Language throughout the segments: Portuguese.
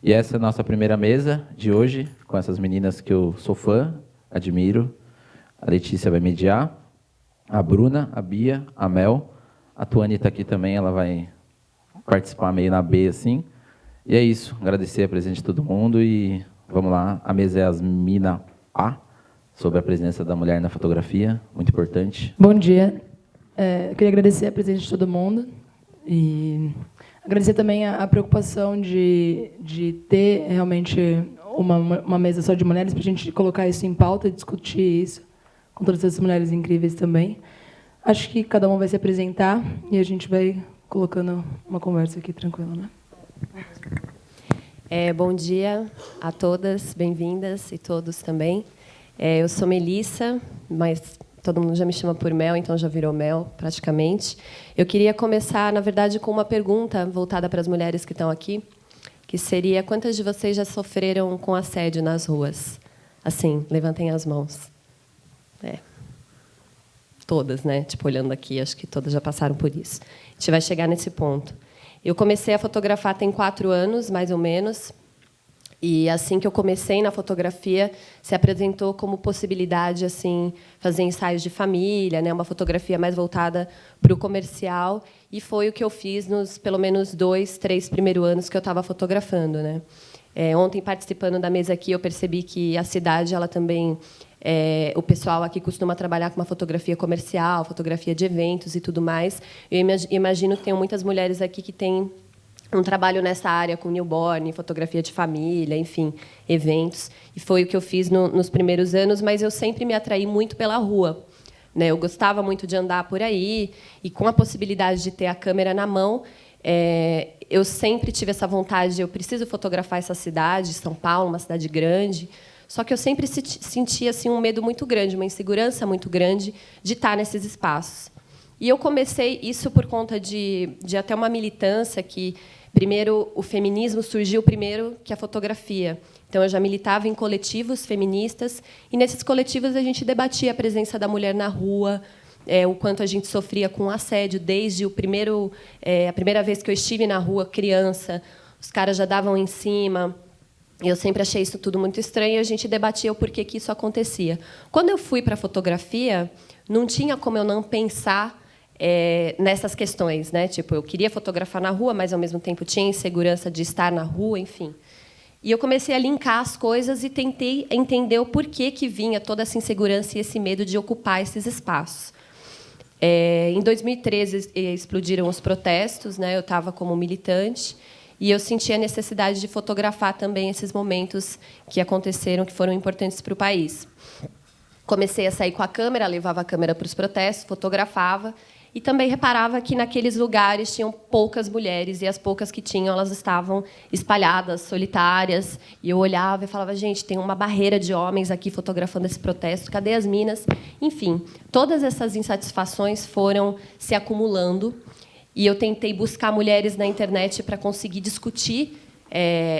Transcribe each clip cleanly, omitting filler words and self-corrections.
E essa é a nossa primeira mesa de hoje, com essas meninas que eu sou fã, admiro. A Letícia vai mediar, a Bruna, a Bia, a Mel. A Tuane está aqui também, ela vai participar meio na B, assim. E é isso, agradecer a presença de todo mundo e vamos lá. A mesa é as Mina A, sobre a presença da mulher na fotografia, muito importante. Bom dia. Eu queria agradecer a presença de todo mundo e agradecer também a preocupação de ter realmente uma mesa só de mulheres, para a gente colocar isso em pauta e discutir isso com todas essas mulheres incríveis também. Acho que cada uma vai se apresentar e a gente vai colocando uma conversa aqui tranquila, né? Bom dia a todas, bem-vindas e todos também. Eu sou Melissa, mas todo mundo já me chama por Mel, então já virou Mel, praticamente. Eu queria começar, na verdade, com uma pergunta voltada para as mulheres que estão aqui, que seria: quantas de vocês já sofreram com assédio nas ruas? Assim, levantem as mãos. Todas, né? Tipo, olhando aqui, acho que todas já passaram por isso. A gente vai chegar nesse ponto. Eu comecei a fotografar tem 4 anos, mais ou menos. E assim que eu comecei na fotografia, se apresentou como possibilidade assim fazer ensaios de família, né, uma fotografia mais voltada para o comercial, e foi o que eu fiz nos pelo menos 2, 3 primeiros anos que eu estava fotografando, né. Ontem, participando da mesa aqui, eu percebi que a cidade, ela também, o pessoal aqui costuma trabalhar com uma fotografia comercial, fotografia de eventos e tudo mais. Eu imagino que tem muitas mulheres aqui que têm um trabalho nessa área com newborn, fotografia de família, enfim, eventos. E foi o que eu fiz nos primeiros anos, mas eu sempre me atraí muito pela rua, né? Eu gostava muito de andar por aí, e com a possibilidade de ter a câmera na mão, eu sempre tive essa vontade. Eu preciso fotografar essa cidade, São Paulo, uma cidade grande. Só que eu sempre sentia assim, um medo muito grande, uma insegurança muito grande de estar nesses espaços. E eu comecei isso por conta de até uma militância que, primeiro, o feminismo surgiu primeiro que a fotografia. Então, eu já militava em coletivos feministas, e nesses coletivos a gente debatia a presença da mulher na rua, o quanto a gente sofria com assédio desde a primeira vez que eu estive na rua, criança, os caras já davam em cima. Eu sempre achei isso tudo muito estranho, e a gente debatia o porquê que isso acontecia. Quando eu fui para a fotografia, não tinha como eu não pensar nessas questões, né? Tipo, eu queria fotografar na rua, mas ao mesmo tempo tinha insegurança de estar na rua, enfim. E eu comecei a linkar as coisas e tentei entender o porquê que vinha toda essa insegurança e esse medo de ocupar esses espaços. Em 2013 explodiram os protestos, né? Eu estava como militante, e eu senti a necessidade de fotografar também esses momentos que aconteceram, que foram importantes para o país. Comecei a sair com a câmera, levava a câmera para os protestos, fotografava, e também reparava que naqueles lugares tinham poucas mulheres, e as poucas que tinham, elas estavam espalhadas, solitárias. E eu olhava e falava: gente, tem uma barreira de homens aqui fotografando esse protesto, cadê as minas? Enfim, todas essas insatisfações foram se acumulando, e eu tentei buscar mulheres na internet para conseguir discutir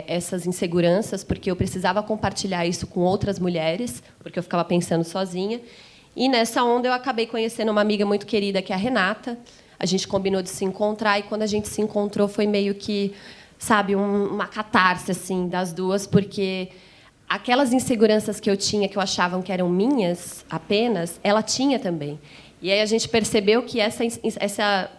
essas inseguranças, porque eu precisava compartilhar isso com outras mulheres, porque eu ficava pensando sozinha. E, nessa onda, eu acabei conhecendo uma amiga muito querida, que é a Renata. A gente combinou de se encontrar, e, quando a gente se encontrou, foi meio que, sabe, uma catarse assim, das duas, porque aquelas inseguranças que eu tinha, que eu achava que eram minhas apenas, ela tinha também. E aí a gente percebeu que essa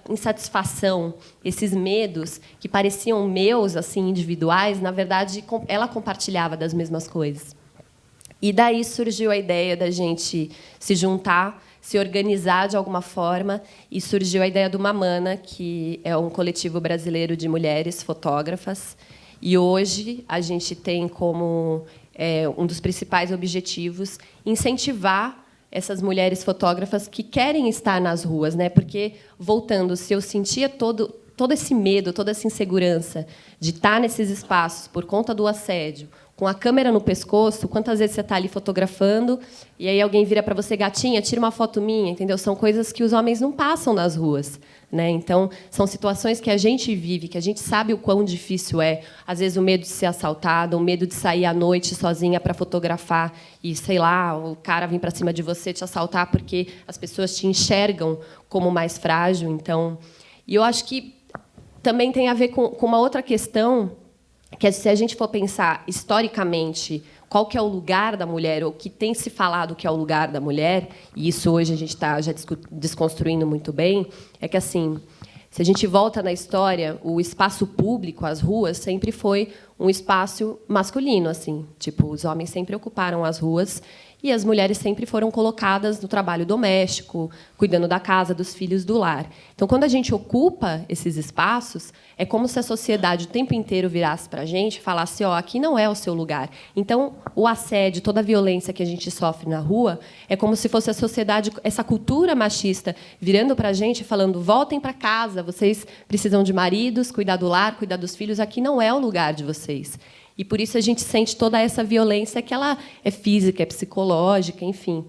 insatisfação, esses medos que pareciam meus, assim, individuais, na verdade, ela compartilhava das mesmas coisas. E daí surgiu a ideia da gente se juntar, se organizar de alguma forma, e surgiu a ideia do Mamana, que é um coletivo brasileiro de mulheres fotógrafas. E hoje a gente tem como um dos principais objetivos incentivar essas mulheres fotógrafas que querem estar nas ruas, né? Porque, voltando, se eu sentia todo esse medo, toda essa insegurança de estar nesses espaços por conta do assédio, com a câmera no pescoço, quantas vezes você está ali fotografando e aí alguém vira para você: gatinha, tira uma foto minha, entendeu? São coisas que os homens não passam nas ruas, né? Então, são situações que a gente vive, que a gente sabe o quão difícil é. Às vezes, o medo de ser assaltada, o medo de sair à noite sozinha para fotografar e, sei lá, o cara vir para cima de você te assaltar porque as pessoas te enxergam como mais frágil. Então, e eu acho que também tem a ver com uma outra questão, que se a gente for pensar historicamente qual que é o lugar da mulher, ou que tem se falado que é o lugar da mulher, e isso hoje a gente está já desconstruindo muito bem, é que, assim, se a gente volta na história, o espaço público, as ruas, sempre foi um espaço masculino, assim. Tipo, os homens sempre ocuparam as ruas e as mulheres sempre foram colocadas no trabalho doméstico, cuidando da casa, dos filhos, do lar. Então, quando a gente ocupa esses espaços, é como se a sociedade o tempo inteiro virasse para a gente e falasse: ó, aqui não é o seu lugar. Então, o assédio, toda a violência que a gente sofre na rua, é como se fosse a sociedade, essa cultura machista, virando para a gente e falando: voltem para casa, vocês precisam de maridos, cuidar do lar, cuidar dos filhos, aqui não é o lugar de vocês. E, por isso, a gente sente toda essa violência, que ela é física, é psicológica, enfim.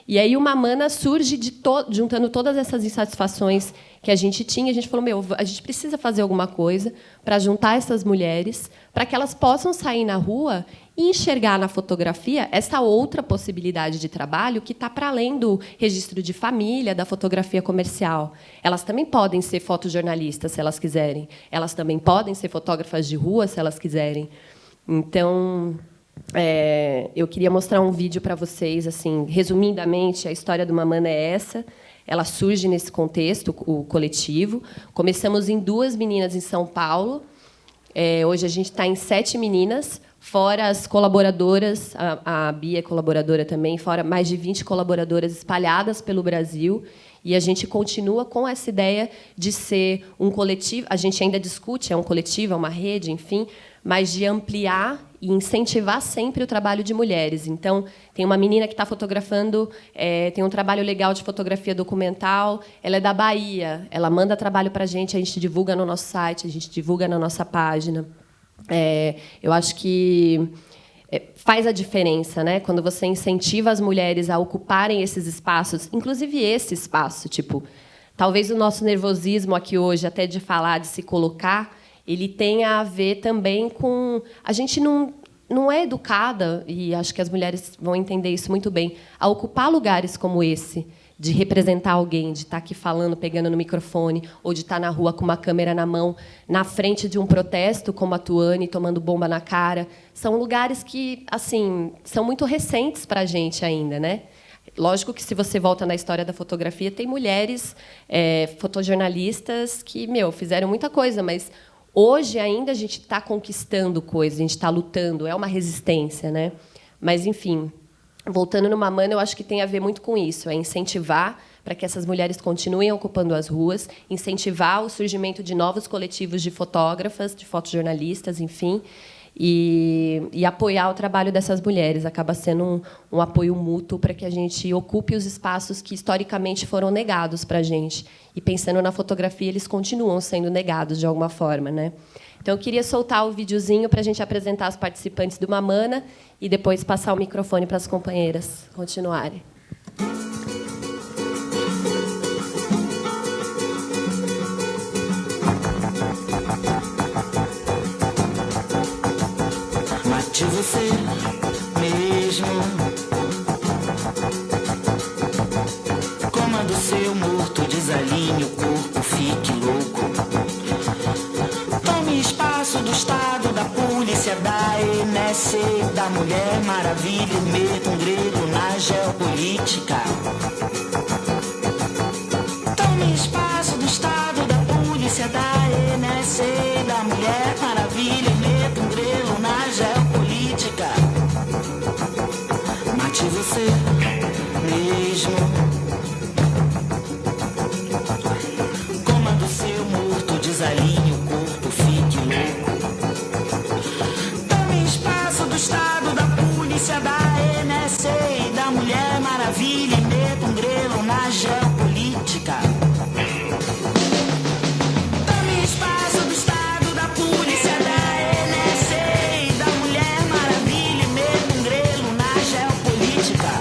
E aí o Mamana surge juntando todas essas insatisfações que a gente tinha. A gente falou: meu, a gente precisa fazer alguma coisa para juntar essas mulheres, para que elas possam sair na rua e enxergar na fotografia essa outra possibilidade de trabalho que está para além do registro de família, da fotografia comercial. Elas também podem ser fotojornalistas, se elas quiserem. Elas também podem ser fotógrafas de rua, se elas quiserem. Então, eu queria mostrar um vídeo para vocês. Assim, resumidamente, a história do Mamana é essa. Ela surge nesse contexto, o coletivo. Começamos em 2 meninas em São Paulo. Hoje a gente está em 7 meninas, fora as colaboradoras, a Bia é colaboradora também, fora mais de 20 colaboradoras espalhadas pelo Brasil. E a gente continua com essa ideia de ser um coletivo. A gente ainda discute, é um coletivo, é uma rede, enfim, mas de ampliar e incentivar sempre o trabalho de mulheres. Então, tem uma menina que está fotografando, tem um trabalho legal de fotografia documental, ela é da Bahia, ela manda trabalho para a gente divulga no nosso site, a gente divulga na nossa página. Eu acho que faz a diferença, né? Quando você incentiva as mulheres a ocuparem esses espaços, inclusive esse espaço. Tipo, talvez o nosso nervosismo aqui hoje, até de falar, de se colocar, ele tenha a ver também com... A gente não é educada, e acho que as mulheres vão entender isso muito bem, a ocupar lugares como esse, de representar alguém, de estar aqui falando, pegando no microfone, ou de estar na rua com uma câmera na mão, na frente de um protesto, como a Tuane, tomando bomba na cara. São lugares que, assim, são muito recentes para a gente ainda, né? Lógico que, se você volta na história da fotografia, tem mulheres fotojornalistas que, fizeram muita coisa, mas hoje ainda a gente está conquistando coisas, a gente está lutando, é uma resistência, né? Mas, enfim, voltando no Mamana, eu acho que tem a ver muito com isso, é incentivar para que essas mulheres continuem ocupando as ruas, incentivar o surgimento de novos coletivos de fotógrafas, de fotojornalistas, enfim, e apoiar o trabalho dessas mulheres. Acaba sendo um apoio mútuo para que a gente ocupe os espaços que historicamente foram negados para a gente. E, pensando na fotografia, eles continuam sendo negados de alguma forma, né? Então, eu queria soltar o videozinho para a gente apresentar os participantes do Mamana e depois passar o microfone para as companheiras continuarem. Mate você mesmo, coma do seu morto, desalinhe o corpo, fique louco. Tome espaço do Estado, da polícia, da ENS, da Mulher Maravilha, meta um grego na geopolítica. Tome espaço do Estado, da polícia, da ENS, da Mulher Maravilha, meta um grego na geopolítica. Mate você mesmo, coma do seu morto, desalinhe o corpo, fique louco. Tome espaço do Estado, da polícia, da ENS e da Mulher Maravilha, e meta um grelo na geopolítica. Tome espaço do Estado, da polícia, da ENS e da Mulher Maravilha, e meta um grelo na geopolítica.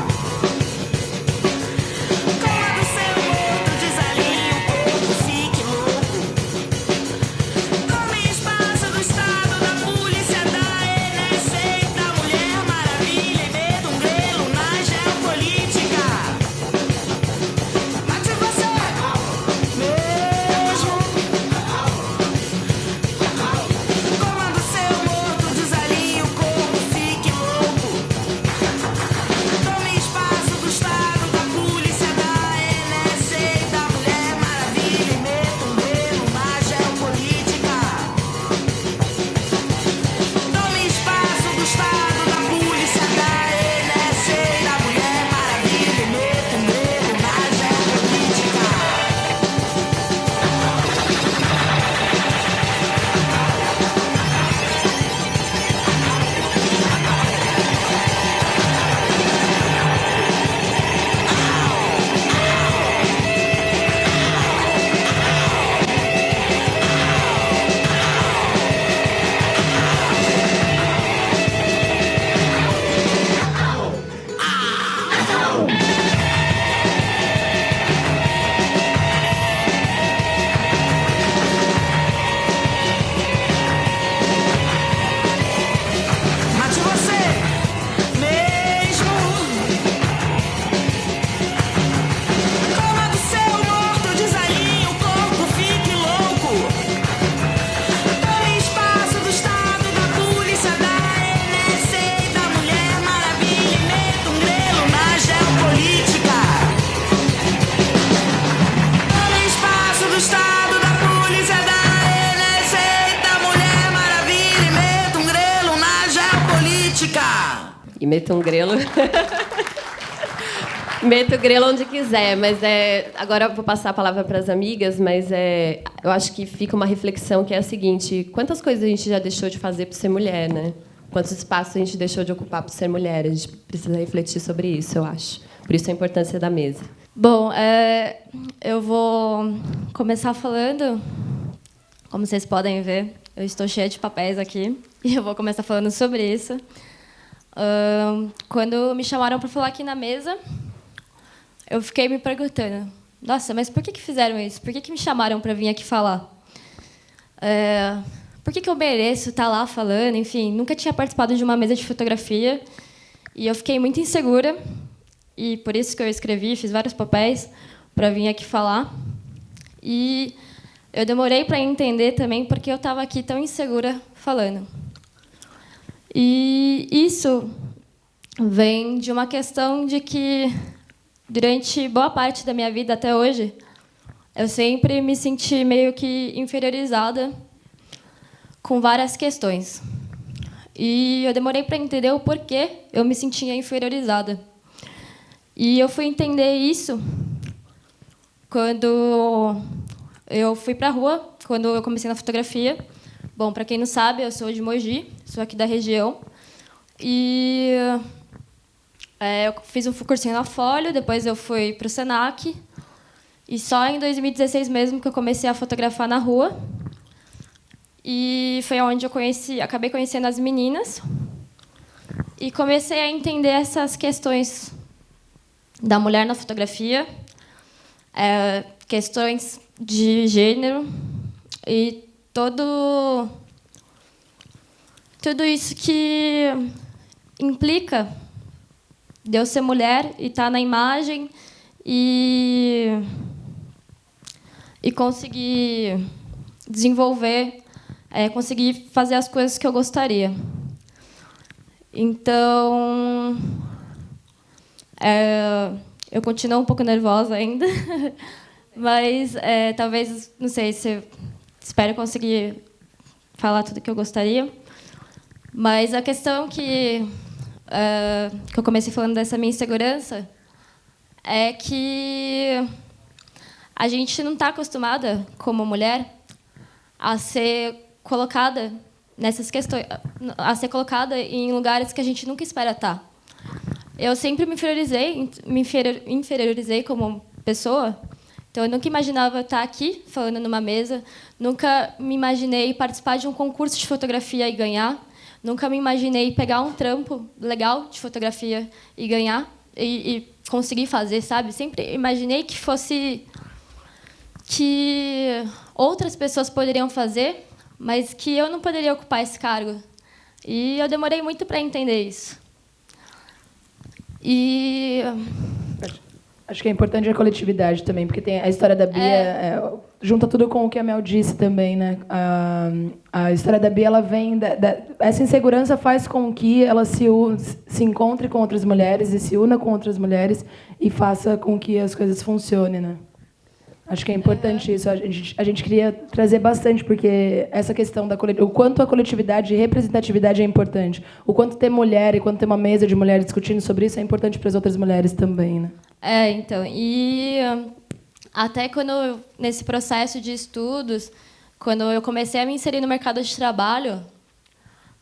Coma do seu morto, desalinhe o corpo, fique louco. Tome espaço do Estado, da polícia, da ENS e da Mulher Maravilha, e meta um grelo na geopolítica. Meta um grelo. Meta o grelo onde quiser, mas agora eu vou passar a palavra para as amigas, mas eu acho que fica uma reflexão que é a seguinte: quantas coisas a gente já deixou de fazer por ser mulher, né? Quantos espaços a gente deixou de ocupar por ser mulher? A gente precisa refletir sobre isso, eu acho. Por isso a importância da mesa. Bom, eu vou começar falando, como vocês podem ver, eu estou cheia de papéis aqui, e eu vou começar falando sobre isso. Quando me chamaram para falar aqui na mesa, eu fiquei me perguntando, nossa, mas por que fizeram isso? Por que me chamaram para vir aqui falar? Por que eu mereço estar lá falando? Enfim, nunca tinha participado de uma mesa de fotografia, e eu fiquei muito insegura, e por isso que eu escrevi, fiz vários papéis para vir aqui falar. E eu demorei para entender também porque eu estava aqui tão insegura falando. E isso vem de uma questão de que, durante boa parte da minha vida até hoje, eu sempre me senti meio que inferiorizada com várias questões. E eu demorei para entender o porquê eu me sentia inferiorizada. E eu fui entender isso quando eu fui para a rua, quando eu comecei na fotografia. Bom, para quem não sabe, eu sou de Mogi, sou aqui da região. E eu fiz um cursinho na Folha, depois eu fui para o Senac. E só em 2016 mesmo que eu comecei a fotografar na rua. E foi onde eu acabei conhecendo as meninas. E comecei a entender essas questões da mulher na fotografia, questões de gênero e tudo isso que implica de eu ser mulher e estar na imagem e conseguir desenvolver, conseguir fazer as coisas que eu gostaria. Então, eu continuo um pouco nervosa ainda, mas talvez, não sei, espero conseguir falar tudo o que eu gostaria. Mas a questão que eu comecei falando dessa minha insegurança é que a gente não está acostumada, como mulher, a ser colocada nessas questões, a ser colocada em lugares que a gente nunca espera estar. Eu sempre me inferiorizei como pessoa, então eu nunca imaginava estar aqui falando numa mesa, nunca me imaginei participar de um concurso de fotografia e ganhar, nunca me imaginei pegar um trampo legal de fotografia e ganhar e conseguir fazer, sabe? Sempre imaginei que outras pessoas poderiam fazer, mas que eu não poderia ocupar esse cargo. E eu demorei muito para entender isso. E acho que é importante a coletividade também, porque tem a história da Bia, junta tudo com o que a Mel disse também, né? A história da Bia, ela vem essa insegurança faz com que ela se encontre com outras mulheres e se una com outras mulheres e faça com que as coisas funcionem, né? Acho que é importante isso. A gente queria trazer bastante, porque essa questão o quanto a coletividade e representatividade é importante. O quanto ter mulher e quanto ter uma mesa de mulheres discutindo sobre isso é importante para as outras mulheres também, né? Então. E até nesse processo de estudos, quando eu comecei a me inserir no mercado de trabalho,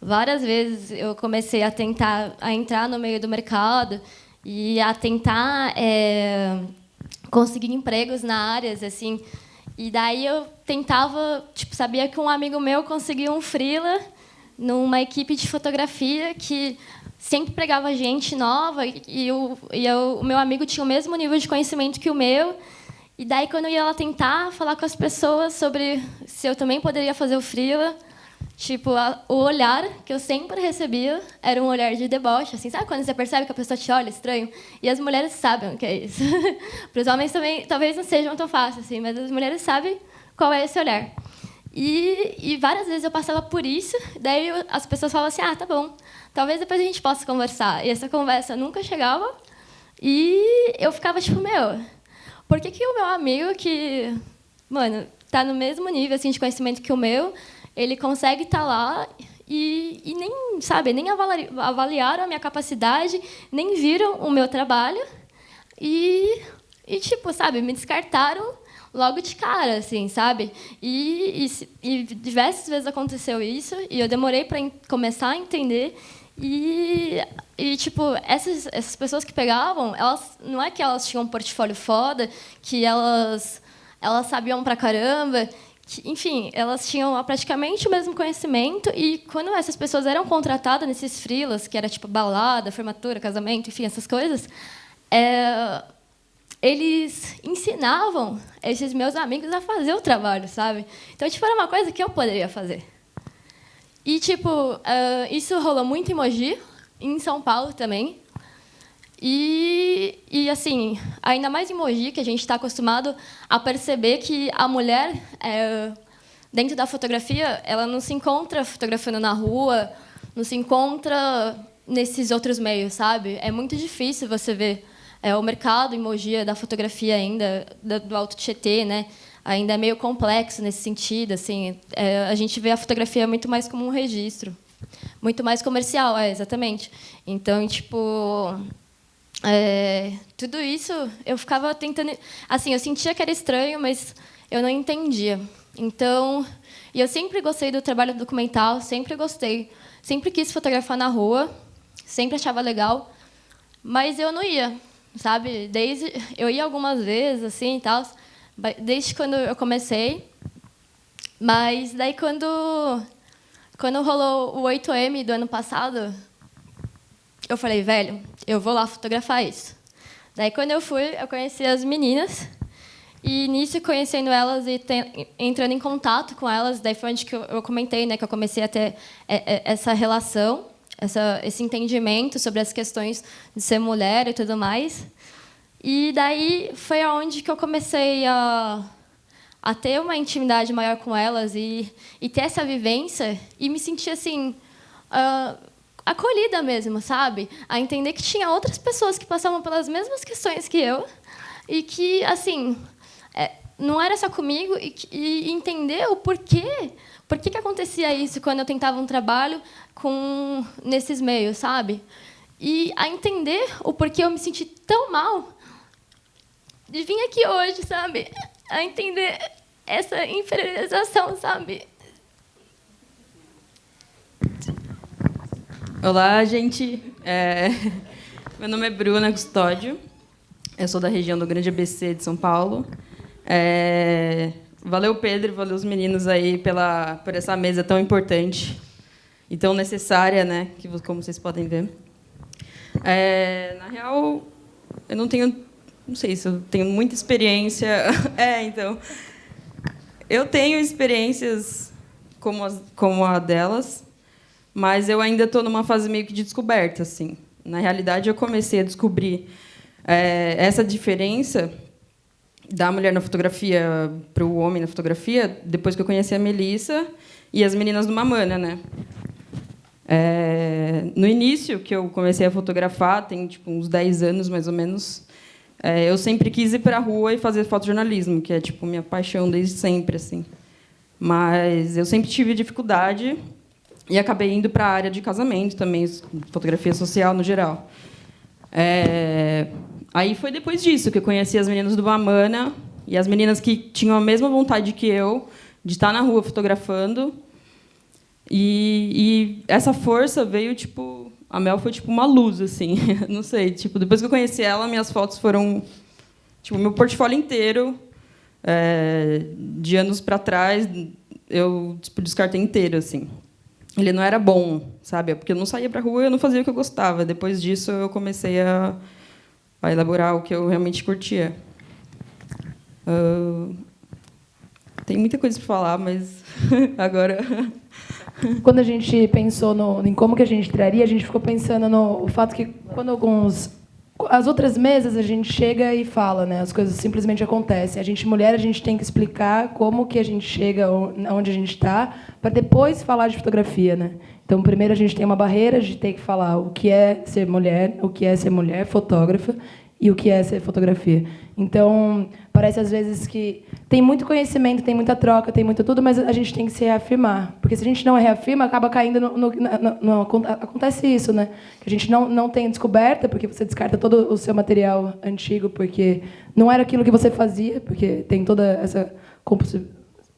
várias vezes eu comecei a tentar entrar no meio do mercado e a tentar conseguir empregos na áreas, assim. E daí eu tentava, sabia que um amigo meu conseguiu um freela numa equipe de fotografia que sempre pegava gente nova e o meu amigo tinha o mesmo nível de conhecimento que o meu. E daí, quando eu ia lá tentar falar com as pessoas sobre se eu também poderia fazer o freela, o olhar que eu sempre recebia era um olhar de deboche, assim, sabe quando você percebe que a pessoa te olha estranho? E as mulheres sabem o que é isso. Para os homens também, talvez não sejam tão fácil, assim, mas as mulheres sabem qual é esse olhar. E várias vezes eu passava por isso, daí as pessoas falavam assim, tá bom, talvez depois a gente possa conversar. E essa conversa nunca chegava, e eu ficava por que o meu amigo que, tá no mesmo nível assim, de conhecimento que o meu, ele consegue estar lá e nem, sabe, nem avaliaram a minha capacidade, nem viram o meu trabalho e tipo, sabe, me descartaram logo de cara, assim, sabe? E diversas vezes aconteceu isso e eu demorei para começar a entender e tipo, essas pessoas que pegavam, elas não é que elas tinham um portfólio foda, que elas sabiam pra caramba, enfim, elas tinham praticamente o mesmo conhecimento e quando essas pessoas eram contratadas nesses freelas, que era tipo balada, formatura, casamento, enfim, essas coisas, eles ensinavam esses meus amigos a fazer o trabalho, sabe? Então, tipo, era uma coisa que eu poderia fazer. E, tipo, isso rolou muito em Mogi, em São Paulo também. E assim, ainda mais em Mogi, que a gente está acostumado a perceber que a mulher, dentro da fotografia, ela não se encontra fotografando na rua, não se encontra nesses outros meios, sabe? É muito difícil você ver o mercado em Mogi da fotografia ainda, do Alto Tietê, né? Ainda é meio complexo nesse sentido. Assim, a gente vê a fotografia muito mais como um registro, muito mais comercial, exatamente. Então, tipo, tudo isso eu ficava tentando... Assim, eu sentia que era estranho, mas eu não entendia. Então, e eu sempre gostei do trabalho documental, sempre gostei. Sempre quis fotografar na rua, sempre achava legal, mas eu não ia. Sabe, eu ia algumas vezes assim e tal, desde quando eu comecei, mas daí quando rolou o 8M do ano passado, eu falei, velho, eu vou lá fotografar isso. Daí quando eu fui, eu conheci as meninas e nisso conhecendo elas e entrando em contato com elas, daí foi onde que eu comentei, né, que eu comecei a ter essa relação, esse entendimento sobre as questões de ser mulher e tudo mais. E daí foi aonde que eu comecei a ter uma intimidade maior com elas e ter essa vivência e me sentir assim acolhida mesmo, sabe? A entender que tinha outras pessoas que passavam pelas mesmas questões que eu e que assim não era só comigo e entender o porquê. Por que acontecia isso quando eu tentava um trabalho nesses meios, sabe? E a entender o porquê eu me senti tão mal de vir aqui hoje, sabe? A entender essa inferiorização, sabe? Olá, gente. Meu nome é Bruna Custódio. Eu sou da região do Grande ABC de São Paulo. Valeu, Pedro, valeu os meninos aí por essa mesa tão importante e tão necessária, né? Como vocês podem ver. Na real, eu não sei se eu tenho muita experiência. Então, eu tenho experiências como a delas, mas eu ainda estou numa fase meio que de descoberta, assim. Na realidade, eu comecei a descobrir essa diferença da mulher na fotografia para o homem na fotografia depois que eu conheci a Melissa e as meninas do Mamana, né? No início que eu comecei a fotografar, tem tipo uns 10 anos mais ou menos, eu sempre quis ir para a rua e fazer fotojornalismo, que é tipo minha paixão desde sempre, assim. Mas eu sempre tive dificuldade e acabei indo para a área de casamento também, fotografia social no geral. Aí foi depois disso que eu conheci as meninas do Mamana e as meninas que tinham a mesma vontade que eu de estar na rua fotografando. E essa força veio, tipo... A Mel foi tipo uma luz, assim. Não sei, tipo, depois que eu conheci ela, minhas fotos foram... Tipo, meu portfólio inteiro, de anos para trás, eu tipo, descartei inteiro, assim. Ele não era bom, sabe? Porque eu não saía para a rua e eu não fazia o que eu gostava. Depois disso, eu comecei a elaborar o que eu realmente curtia. Tem muita coisa para falar, mas agora... Quando a gente pensou em como que a gente traria, a gente ficou pensando no fato que quando as outras mesas a gente chega e fala, né? As coisas simplesmente acontecem. A gente mulher, a gente tem que explicar como que a gente chega onde a gente está, para depois falar de fotografia, né? Então, primeiro a gente tem uma barreira de ter que falar o que é ser mulher fotógrafa, e o que é ser fotografia. Então, parece às vezes que tem muito conhecimento, tem muita troca, tem muito tudo, mas a gente tem que se reafirmar. Porque se a gente não reafirma, acaba caindo acontece isso, né? Que a gente não tem descoberta, porque você descarta todo o seu material antigo, porque não era aquilo que você fazia, porque tem toda essa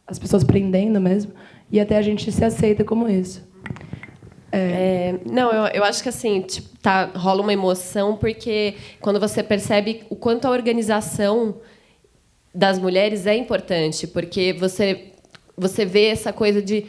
as pessoas prendendo mesmo, e até a gente se aceita como isso. Não, eu acho que assim, tipo, rola uma emoção, porque quando você percebe o quanto a organização das mulheres é importante, porque você vê essa coisa de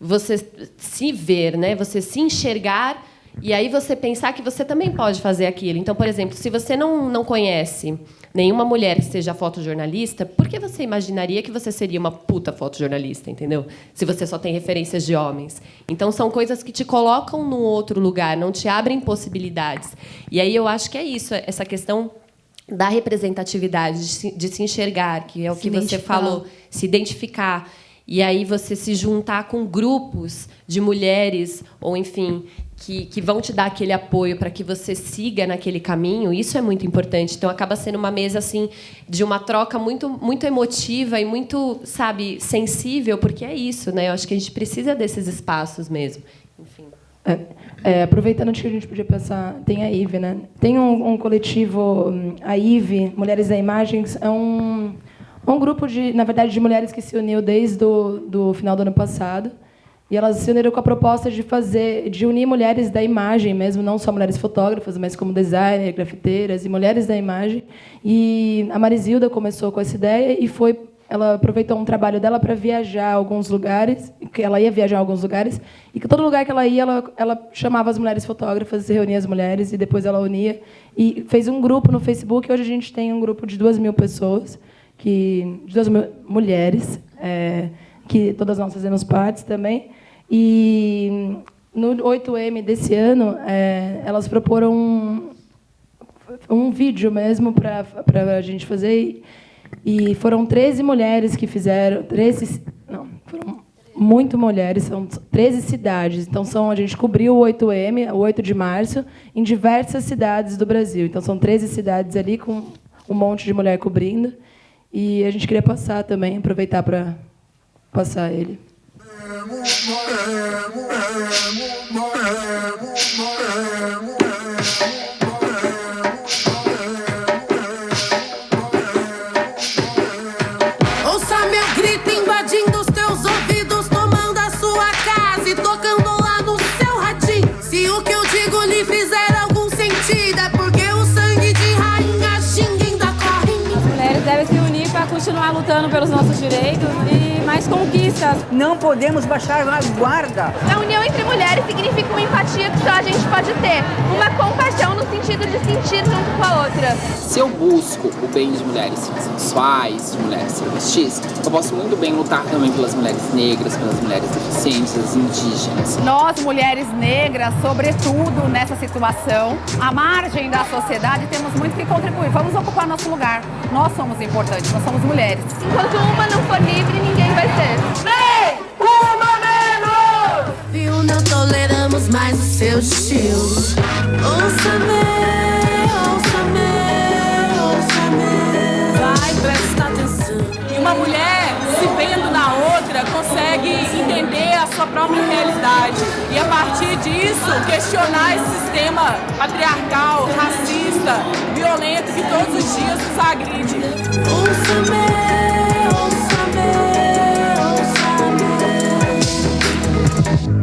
você se ver, né? Você se enxergar e aí você pensar que você também pode fazer aquilo. Então, por exemplo, se você não conhece nenhuma mulher que seja fotojornalista, por que você imaginaria que você seria uma puta fotojornalista, entendeu? Se você só tem referências de homens. Então, são coisas que te colocam num outro lugar, não te abrem possibilidades. E aí eu acho que é isso, essa questão da representatividade, de se enxergar, que é o que você falou, se identificar. E aí você se juntar com grupos de mulheres, ou enfim, que vão te dar aquele apoio para que você siga naquele caminho, isso é muito importante. Então, acaba sendo uma mesa assim de uma troca muito, muito emotiva e muito, sabe, sensível, porque é isso, né? Eu acho que a gente precisa desses espaços mesmo. Enfim. Aproveitando que a gente podia pensar, tem a IVE, né? Tem um coletivo, a IVE, Mulheres da Imagem, é um grupo na verdade, de mulheres que se uniu desde do final do ano passado. E elas se uniram com a proposta de unir mulheres da imagem mesmo, não só mulheres fotógrafas, mas como designers, grafiteiras e mulheres da imagem. E a Marisilda começou com essa ideia e ela aproveitou um trabalho dela para viajar a alguns lugares, que ela ia viajar a alguns lugares, e que todo lugar que ela ia, ela chamava as mulheres fotógrafas, reunia as mulheres, e depois ela unia. E fez um grupo no Facebook, hoje a gente tem um grupo de 2.000 pessoas, de 2.000 mulheres, que todas nós fazemos parte também. E no 8M desse ano, elas proporam um vídeo mesmo para a gente fazer. E foram 13 mulheres que fizeram. Foram muito mulheres, são 13 cidades. Então, a gente cobriu o 8M, o 8 de março, em diversas cidades do Brasil. Então, são 13 cidades ali, com um monte de mulher cobrindo. E a gente queria passar também, aproveitar para passar ele. Ouça meu grito invadindo os teus ouvidos, tomando a sua casa e tocando lá no seu radinho. Se o que eu digo lhe fizer algum sentido, é porque o sangue de rainha xinga ainda corre. As mulheres devem se unir para continuar lutando pelos nossos direitos e mais conquistas. Não podemos baixar a guarda. A união entre mulheres significa uma empatia que só a gente pode ter. Uma compaixão no sentido de sentir junto com a outra. Se eu busco o bem de mulheres sexuais, de mulheres travestis, eu posso muito bem lutar também pelas mulheres negras, pelas mulheres deficientes, as indígenas. Nós, mulheres negras, sobretudo nessa situação, à margem da sociedade, temos muito que contribuir. Vamos ocupar nosso lugar. Nós somos importantes, nós somos mulheres. Enquanto uma não for livre, ninguém vai ser. Nem uma menos! Viu, não toleramos mais o seu estilo. Ouça-me, ouça-me, ouça-me. Vai, presta atenção. E uma mulher, se vendo na outra, consegue entender a sua própria realidade. E, a partir disso, questionar esse sistema patriarcal, racista, violento, que todos os dias nos agride. Ouça-me, ouça-me.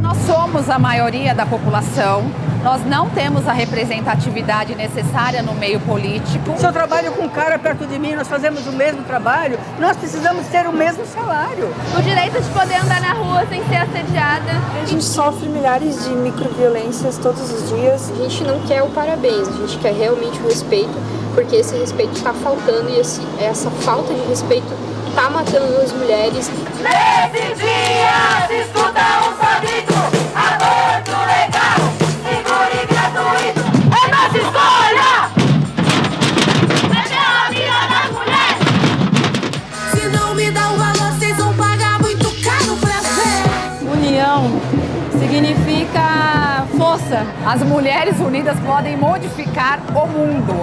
Nós somos a maioria da população. Nós não temos a representatividade necessária no meio político. Se eu trabalho com um cara perto de mim, nós fazemos o mesmo trabalho, nós precisamos ter o mesmo salário. O direito de poder andar na rua sem ser assediada. A gente sofre milhares de microviolências todos os dias. A gente não quer o parabéns, a gente quer realmente o respeito, porque esse respeito está faltando e essa falta de respeito está matando as mulheres. Nesse dia se escuta um só grito: aborto legal, seguro e gratuito. É nossa escolha! É pela vida das mulheres. Se não me dá o valor, vocês vão pagar muito caro pra ver. União significa força. As mulheres unidas podem modificar o mundo.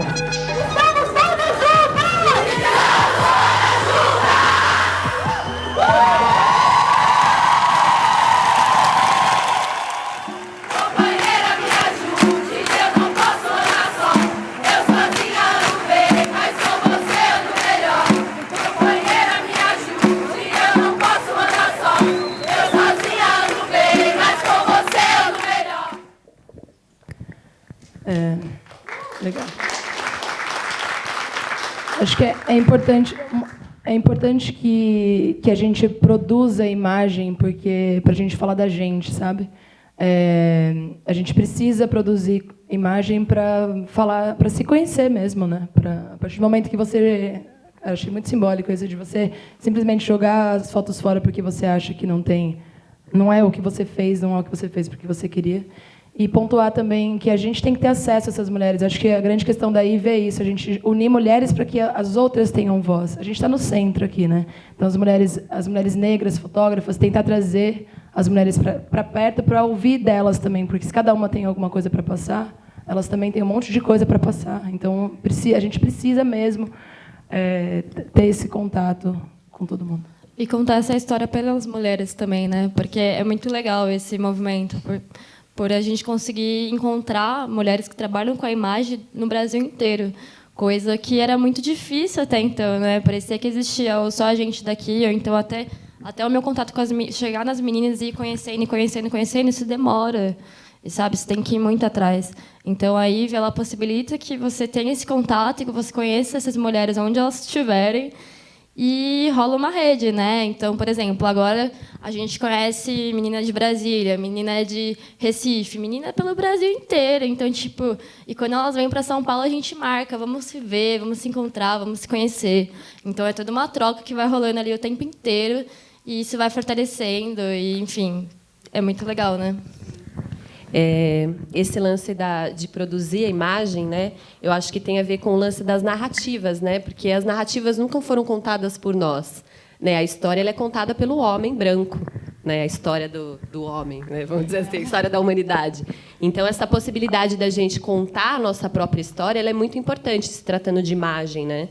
Acho que é importante que a gente produza a imagem, porque para a gente falar da gente, sabe? A gente precisa produzir imagem para falar, para se conhecer mesmo, né? A partir do momento que você, achei muito simbólico isso de você simplesmente jogar as fotos fora porque você acha que não é o que você fez, não é o que você fez porque você queria. E pontuar também que a gente tem que ter acesso a essas mulheres. Acho que a grande questão da IV é isso, a gente unir mulheres para que as outras tenham voz. A gente está no centro aqui, né? Então, as mulheres negras, fotógrafas, tentar trazer as mulheres para perto para ouvir delas também, porque se cada uma tem alguma coisa para passar, elas também têm um monte de coisa para passar. Então, a gente precisa mesmo ter esse contato com todo mundo. E contar essa história pelas mulheres também, né? Porque é muito legal esse movimento, por a gente conseguir encontrar mulheres que trabalham com a imagem no Brasil inteiro, coisa que era muito difícil até então, né? Parecia que existia só a gente daqui, ou então até o meu contato com chegar nas meninas e ir conhecendo, isso demora, e sabe, você tem que ir muito atrás. Então a IV, ela possibilita que você tenha esse contato e que você conheça essas mulheres onde elas estiverem, e rola uma rede, né? Então, por exemplo, agora a gente conhece menina de Brasília, menina de Recife, menina pelo Brasil inteiro. Então, tipo, e quando elas vêm para São Paulo, a gente marca, vamos se ver, vamos se encontrar, vamos se conhecer. Então, é toda uma troca que vai rolando ali o tempo inteiro, e isso vai fortalecendo, e, enfim, é muito legal, né? Esse lance de produzir a imagem, né, eu acho que tem a ver com o lance das narrativas, né, porque as narrativas nunca foram contadas por nós, né, a história ela é contada pelo homem branco, né, a história do homem, né, vamos dizer assim, a história da humanidade. Então, essa possibilidade da gente contar a nossa própria história, ela é muito importante, se tratando de imagem, né.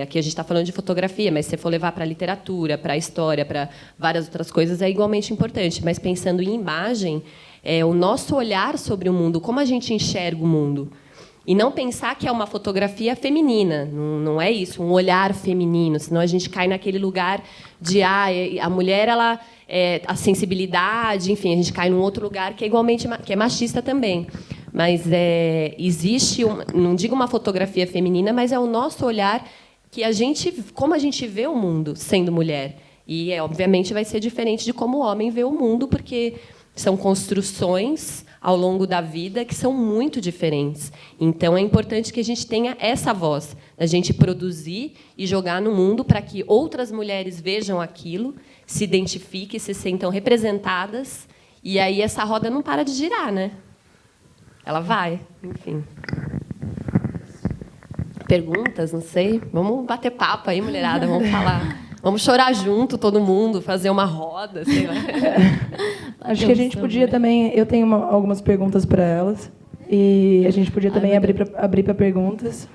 Aqui a gente está falando de fotografia, mas se você for levar para a literatura, para a história, para várias outras coisas, é igualmente importante. Mas pensando em imagem, o nosso olhar sobre o mundo, como a gente enxerga o mundo. E não pensar que é uma fotografia feminina, não é isso, um olhar feminino, senão a gente cai naquele lugar de a mulher, ela, a sensibilidade, enfim, a gente cai num outro lugar que é igualmente que é machista também. Mas existe, não digo uma fotografia feminina, mas é o nosso olhar que como a gente vê o mundo sendo mulher. E, obviamente, vai ser diferente de como o homem vê o mundo, porque são construções ao longo da vida que são muito diferentes. Então, é importante que a gente tenha essa voz, a gente produzir e jogar no mundo para que outras mulheres vejam aquilo, se identifiquem, se sintam representadas, e aí essa roda não para de girar, né? Ela vai, enfim. Perguntas, não sei. Vamos bater papo aí, mulherada, vamos falar. Vamos chorar junto, todo mundo, fazer uma roda, sei lá. Acho que a gente podia também... Eu tenho algumas perguntas para elas. E a gente podia também abrir para perguntas.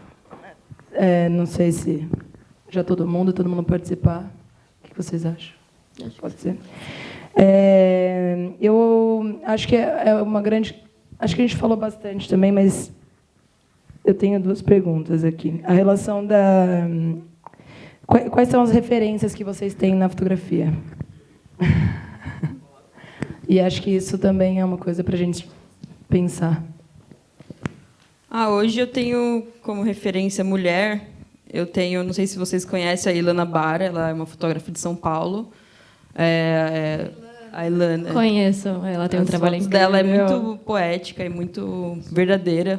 Não sei se já todo mundo participar. O que vocês acham? Pode ser. Eu acho que é uma grande... Acho que a gente falou bastante também, mas eu tenho duas perguntas aqui. A relação da... Quais são as referências que vocês têm na fotografia? E acho que isso também é uma coisa para a gente pensar. Hoje eu tenho como referência mulher. Eu tenho, não sei se vocês conhecem a Ilana Bara, ela é uma fotógrafa de São Paulo. A Ilana. Conheço, ela tem um trabalho incrível. Dela é muito poética e muito verdadeira.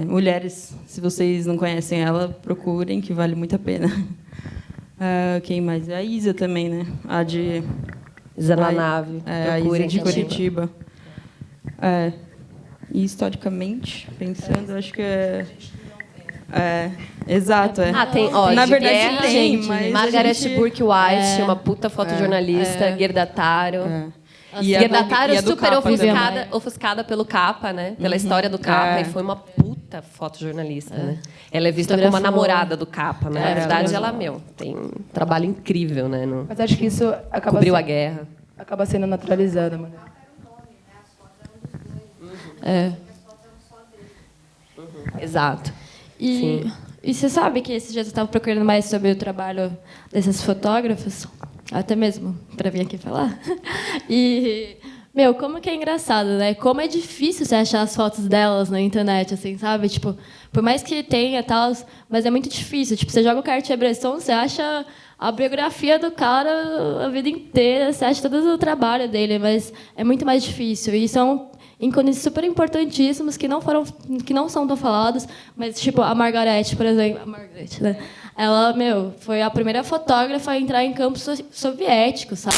Mulheres, se vocês não conhecem ela, procurem, que vale muito a pena. Quem mais? A Isa também, né? A de... Isa na nave. A Isa de Curitiba. E historicamente, pensando, acho que exato. Tem, na verdade tem, gente, mas Margaret gente... Burke White, uma puta fotojornalista, Gerda Taro. Gerda Taro super ofuscada pelo Capa, né? Pela história do Capa, e foi uma puta fotojornalista, né? Ela é vista como a namorada do Capa, mas na verdade ela, tem um trabalho incrível, né? Mas acho que isso cobriu a guerra. Acaba sendo naturalizada, mano. Exato. E você sabe que esses dias eu estava procurando mais sobre o trabalho desses fotógrafos, até mesmo para vir aqui falar. E Meu, como que é engraçado, né? Como é difícil você achar as fotos delas na internet, assim, sabe? Tipo, por mais que tenha tal, mas é muito difícil. Tipo, você joga o Cartier-Bresson, você acha a biografia do cara a vida inteira, você acha todo o trabalho dele, mas é muito mais difícil. E são ícones super importantíssimos que não são tão falados, mas tipo a Margarete, por exemplo, né? Ela, foi a primeira fotógrafa a entrar em campos soviéticos, sabe?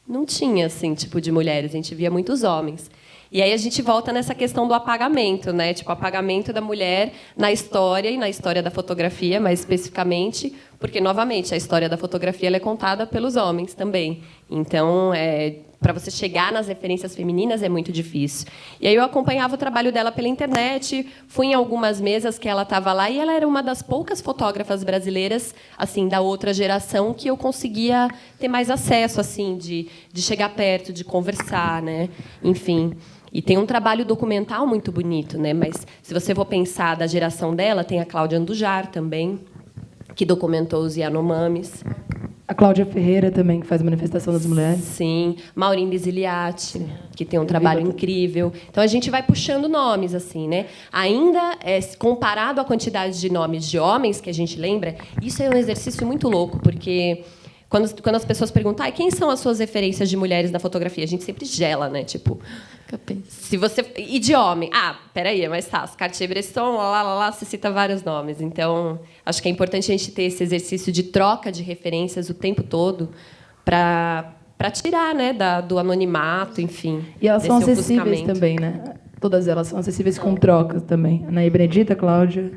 Não tinha, assim, tipo de mulheres, a gente via muitos homens. E aí a gente volta nessa questão do apagamento, né? Tipo, apagamento da mulher na história e na história da fotografia, mais especificamente, porque, novamente, a história da fotografia ela é contada pelos homens também. Então, para você chegar nas referências femininas é muito difícil. E aí eu acompanhava o trabalho dela pela internet, fui em algumas mesas que ela estava lá, e ela era uma das poucas fotógrafas brasileiras, assim, da outra geração, que eu conseguia ter mais acesso, assim, de chegar perto, de conversar, né? Enfim. E tem um trabalho documental muito bonito, né? Mas se você for pensar da geração dela, tem a Cláudia Andujar também, que documentou os Yanomamis. A Cláudia Ferreira também, que faz Manifestação das Mulheres. Sim. Maureen Bisiliati, que tem um trabalho incrível. Então, a gente vai puxando nomes, assim, né? Ainda, comparado à quantidade de nomes de homens que a gente lembra, isso é um exercício muito louco, porque quando as pessoas perguntam quem são as suas referências de mulheres na fotografia, a gente sempre gela, né? Tipo, se você... E de homem? Peraí, é mais fácil. Cartier-Bresson, lá, você cita vários nomes. Então, acho que é importante a gente ter esse exercício de troca de referências o tempo todo para tirar, né, do anonimato, enfim. E elas são acessíveis também, né? Todas elas são acessíveis com trocas também. A Anaí Benedita, a Cláudia,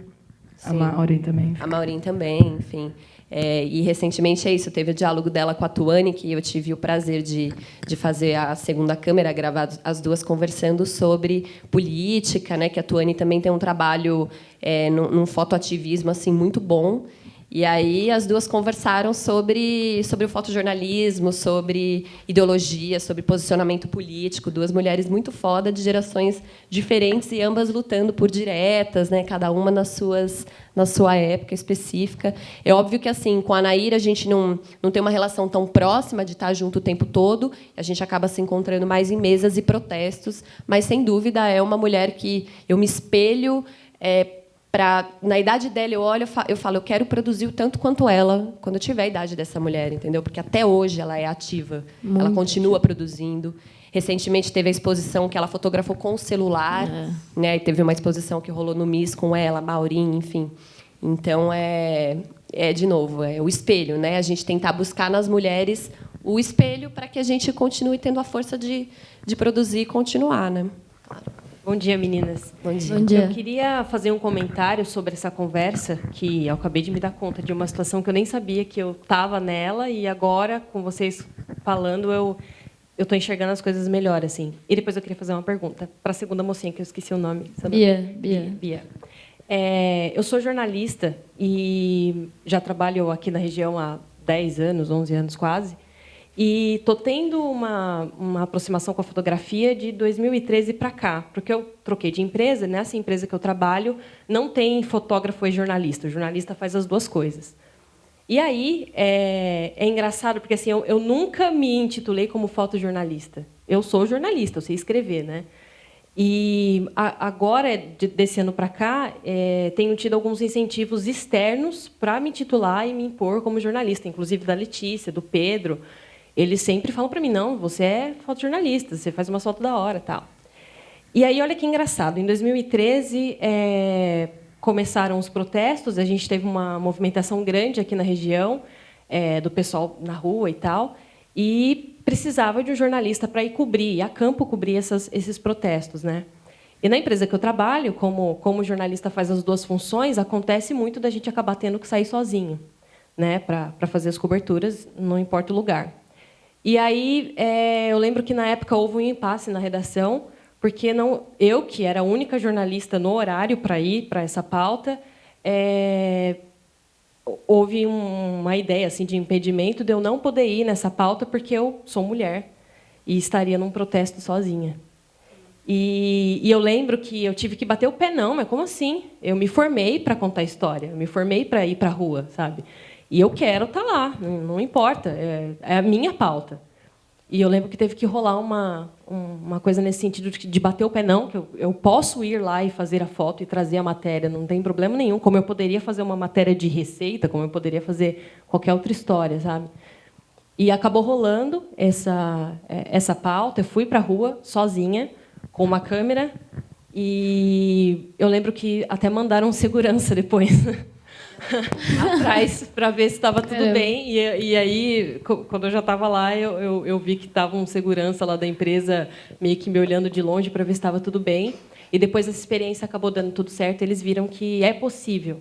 a Maureen também. A Maureen também, enfim. E recentemente isso, teve o diálogo dela com a Tuane, que eu tive o prazer de fazer a segunda câmera, gravar as duas conversando sobre política, né? Que a Tuane também tem um trabalho num fotoativismo assim muito bom. E aí as duas conversaram sobre o fotojornalismo, sobre ideologia, sobre posicionamento político. Duas mulheres muito foda, de gerações diferentes e ambas lutando por diretas, né? Cada uma na sua época específica. É óbvio que assim, com a Anaíra a gente não tem uma relação tão próxima de estar junto o tempo todo. A gente acaba se encontrando mais em mesas e protestos, mas sem dúvida é uma mulher que eu me espelho. Na idade dela, eu olho, eu falo, eu quero produzir o tanto quanto ela quando eu tiver a idade dessa mulher, entendeu? Porque até hoje ela é ativa, ela continua produzindo. Recentemente teve a exposição que ela fotografou com o celular, né? E teve uma exposição que rolou no MIS com ela, Maureen, enfim. Então de novo, é o espelho, né? A gente tentar buscar nas mulheres o espelho para que a gente continue tendo a força de produzir e continuar, né? Bom dia, meninas. Bom dia. Bom dia. Eu queria fazer um comentário sobre essa conversa, que eu acabei de me dar conta de uma situação que eu nem sabia que eu estava nela, e agora, com vocês falando, eu estou enxergando as coisas melhor, assim. E depois eu queria fazer uma pergunta para a segunda mocinha, que eu esqueci o nome. Bia. Eu sou jornalista e já trabalho aqui na região há 10 anos, 11 anos quase. E estou tendo uma aproximação com a fotografia de 2013 para cá, porque eu troquei de empresa. Nessa empresa que eu trabalho, não tem fotógrafo e jornalista. O jornalista faz as duas coisas. E aí é engraçado, porque assim, eu nunca me intitulei como fotojornalista. Eu sou jornalista, eu sei escrever, né? E agora, desse ano para cá, tenho tido alguns incentivos externos para me titular e me impor como jornalista, inclusive da Letícia, do Pedro. Eles sempre falam para mim, não, você é fotojornalista, você faz uma foto da hora, tal. E aí, olha que engraçado, em 2013 começaram os protestos, a gente teve uma movimentação grande aqui na região, do pessoal na rua e tal, e precisava de um jornalista para ir cobrir, e a campo cobrir esses protestos, né? E na empresa que eu trabalho, como o jornalista faz as duas funções, acontece muito da gente acabar tendo que sair sozinho, né, para fazer as coberturas, não importa o lugar. E aí eu lembro que na época houve um impasse na redação, porque eu, que era a única jornalista no horário para ir para essa pauta, houve uma ideia assim de impedimento de eu não poder ir nessa pauta porque eu sou mulher e estaria num protesto sozinha. E eu lembro que eu tive que bater o pé, não, mas como assim? Eu me formei para contar história, eu me formei para ir para a rua, sabe? E eu quero estar lá, não importa, é a minha pauta. E eu lembro que teve que rolar uma coisa nesse sentido de bater o pé, não, que eu posso ir lá e fazer a foto e trazer a matéria, não tem problema nenhum, como eu poderia fazer uma matéria de receita, como eu poderia fazer qualquer outra história, sabe? E acabou rolando essa pauta, eu fui para a rua sozinha, com uma câmera, e eu lembro que até mandaram segurança depois atrás para ver se estava tudo bem. E aí, quando eu já estava lá, eu vi que estava um segurança lá da empresa meio que me olhando de longe para ver se estava tudo bem. E depois essa experiência acabou dando tudo certo. Eles viram que é possível.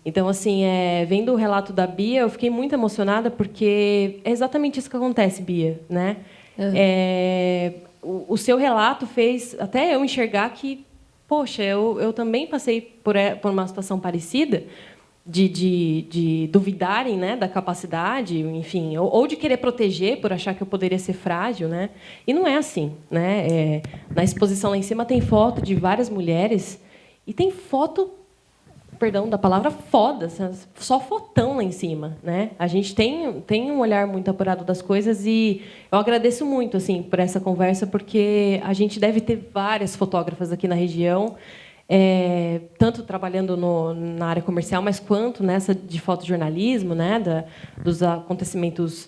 Então, assim, vendo o relato da Bia, eu fiquei muito emocionada porque é exatamente isso que acontece, Bia, né? O seu relato fez até eu enxergar que, poxa, eu também passei por uma situação parecida, de duvidarem, né, da capacidade, enfim, ou de querer proteger por achar que eu poderia ser frágil, né? E não é assim, né? Na exposição lá em cima tem foto de várias mulheres e tem foto, perdão da palavra, foda, só fotão lá em cima, né? A gente tem um olhar muito apurado das coisas e eu agradeço muito assim por essa conversa, porque a gente deve ter várias fotógrafas aqui na região, tanto trabalhando na área comercial, mas quanto nessa de fotojornalismo, né, dos acontecimentos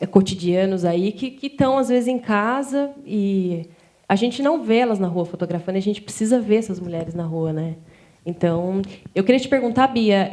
cotidianos aí que estão às vezes em casa e a gente não vê elas na rua fotografando, a gente precisa ver essas mulheres na rua, né? Então, eu queria te perguntar, Bia,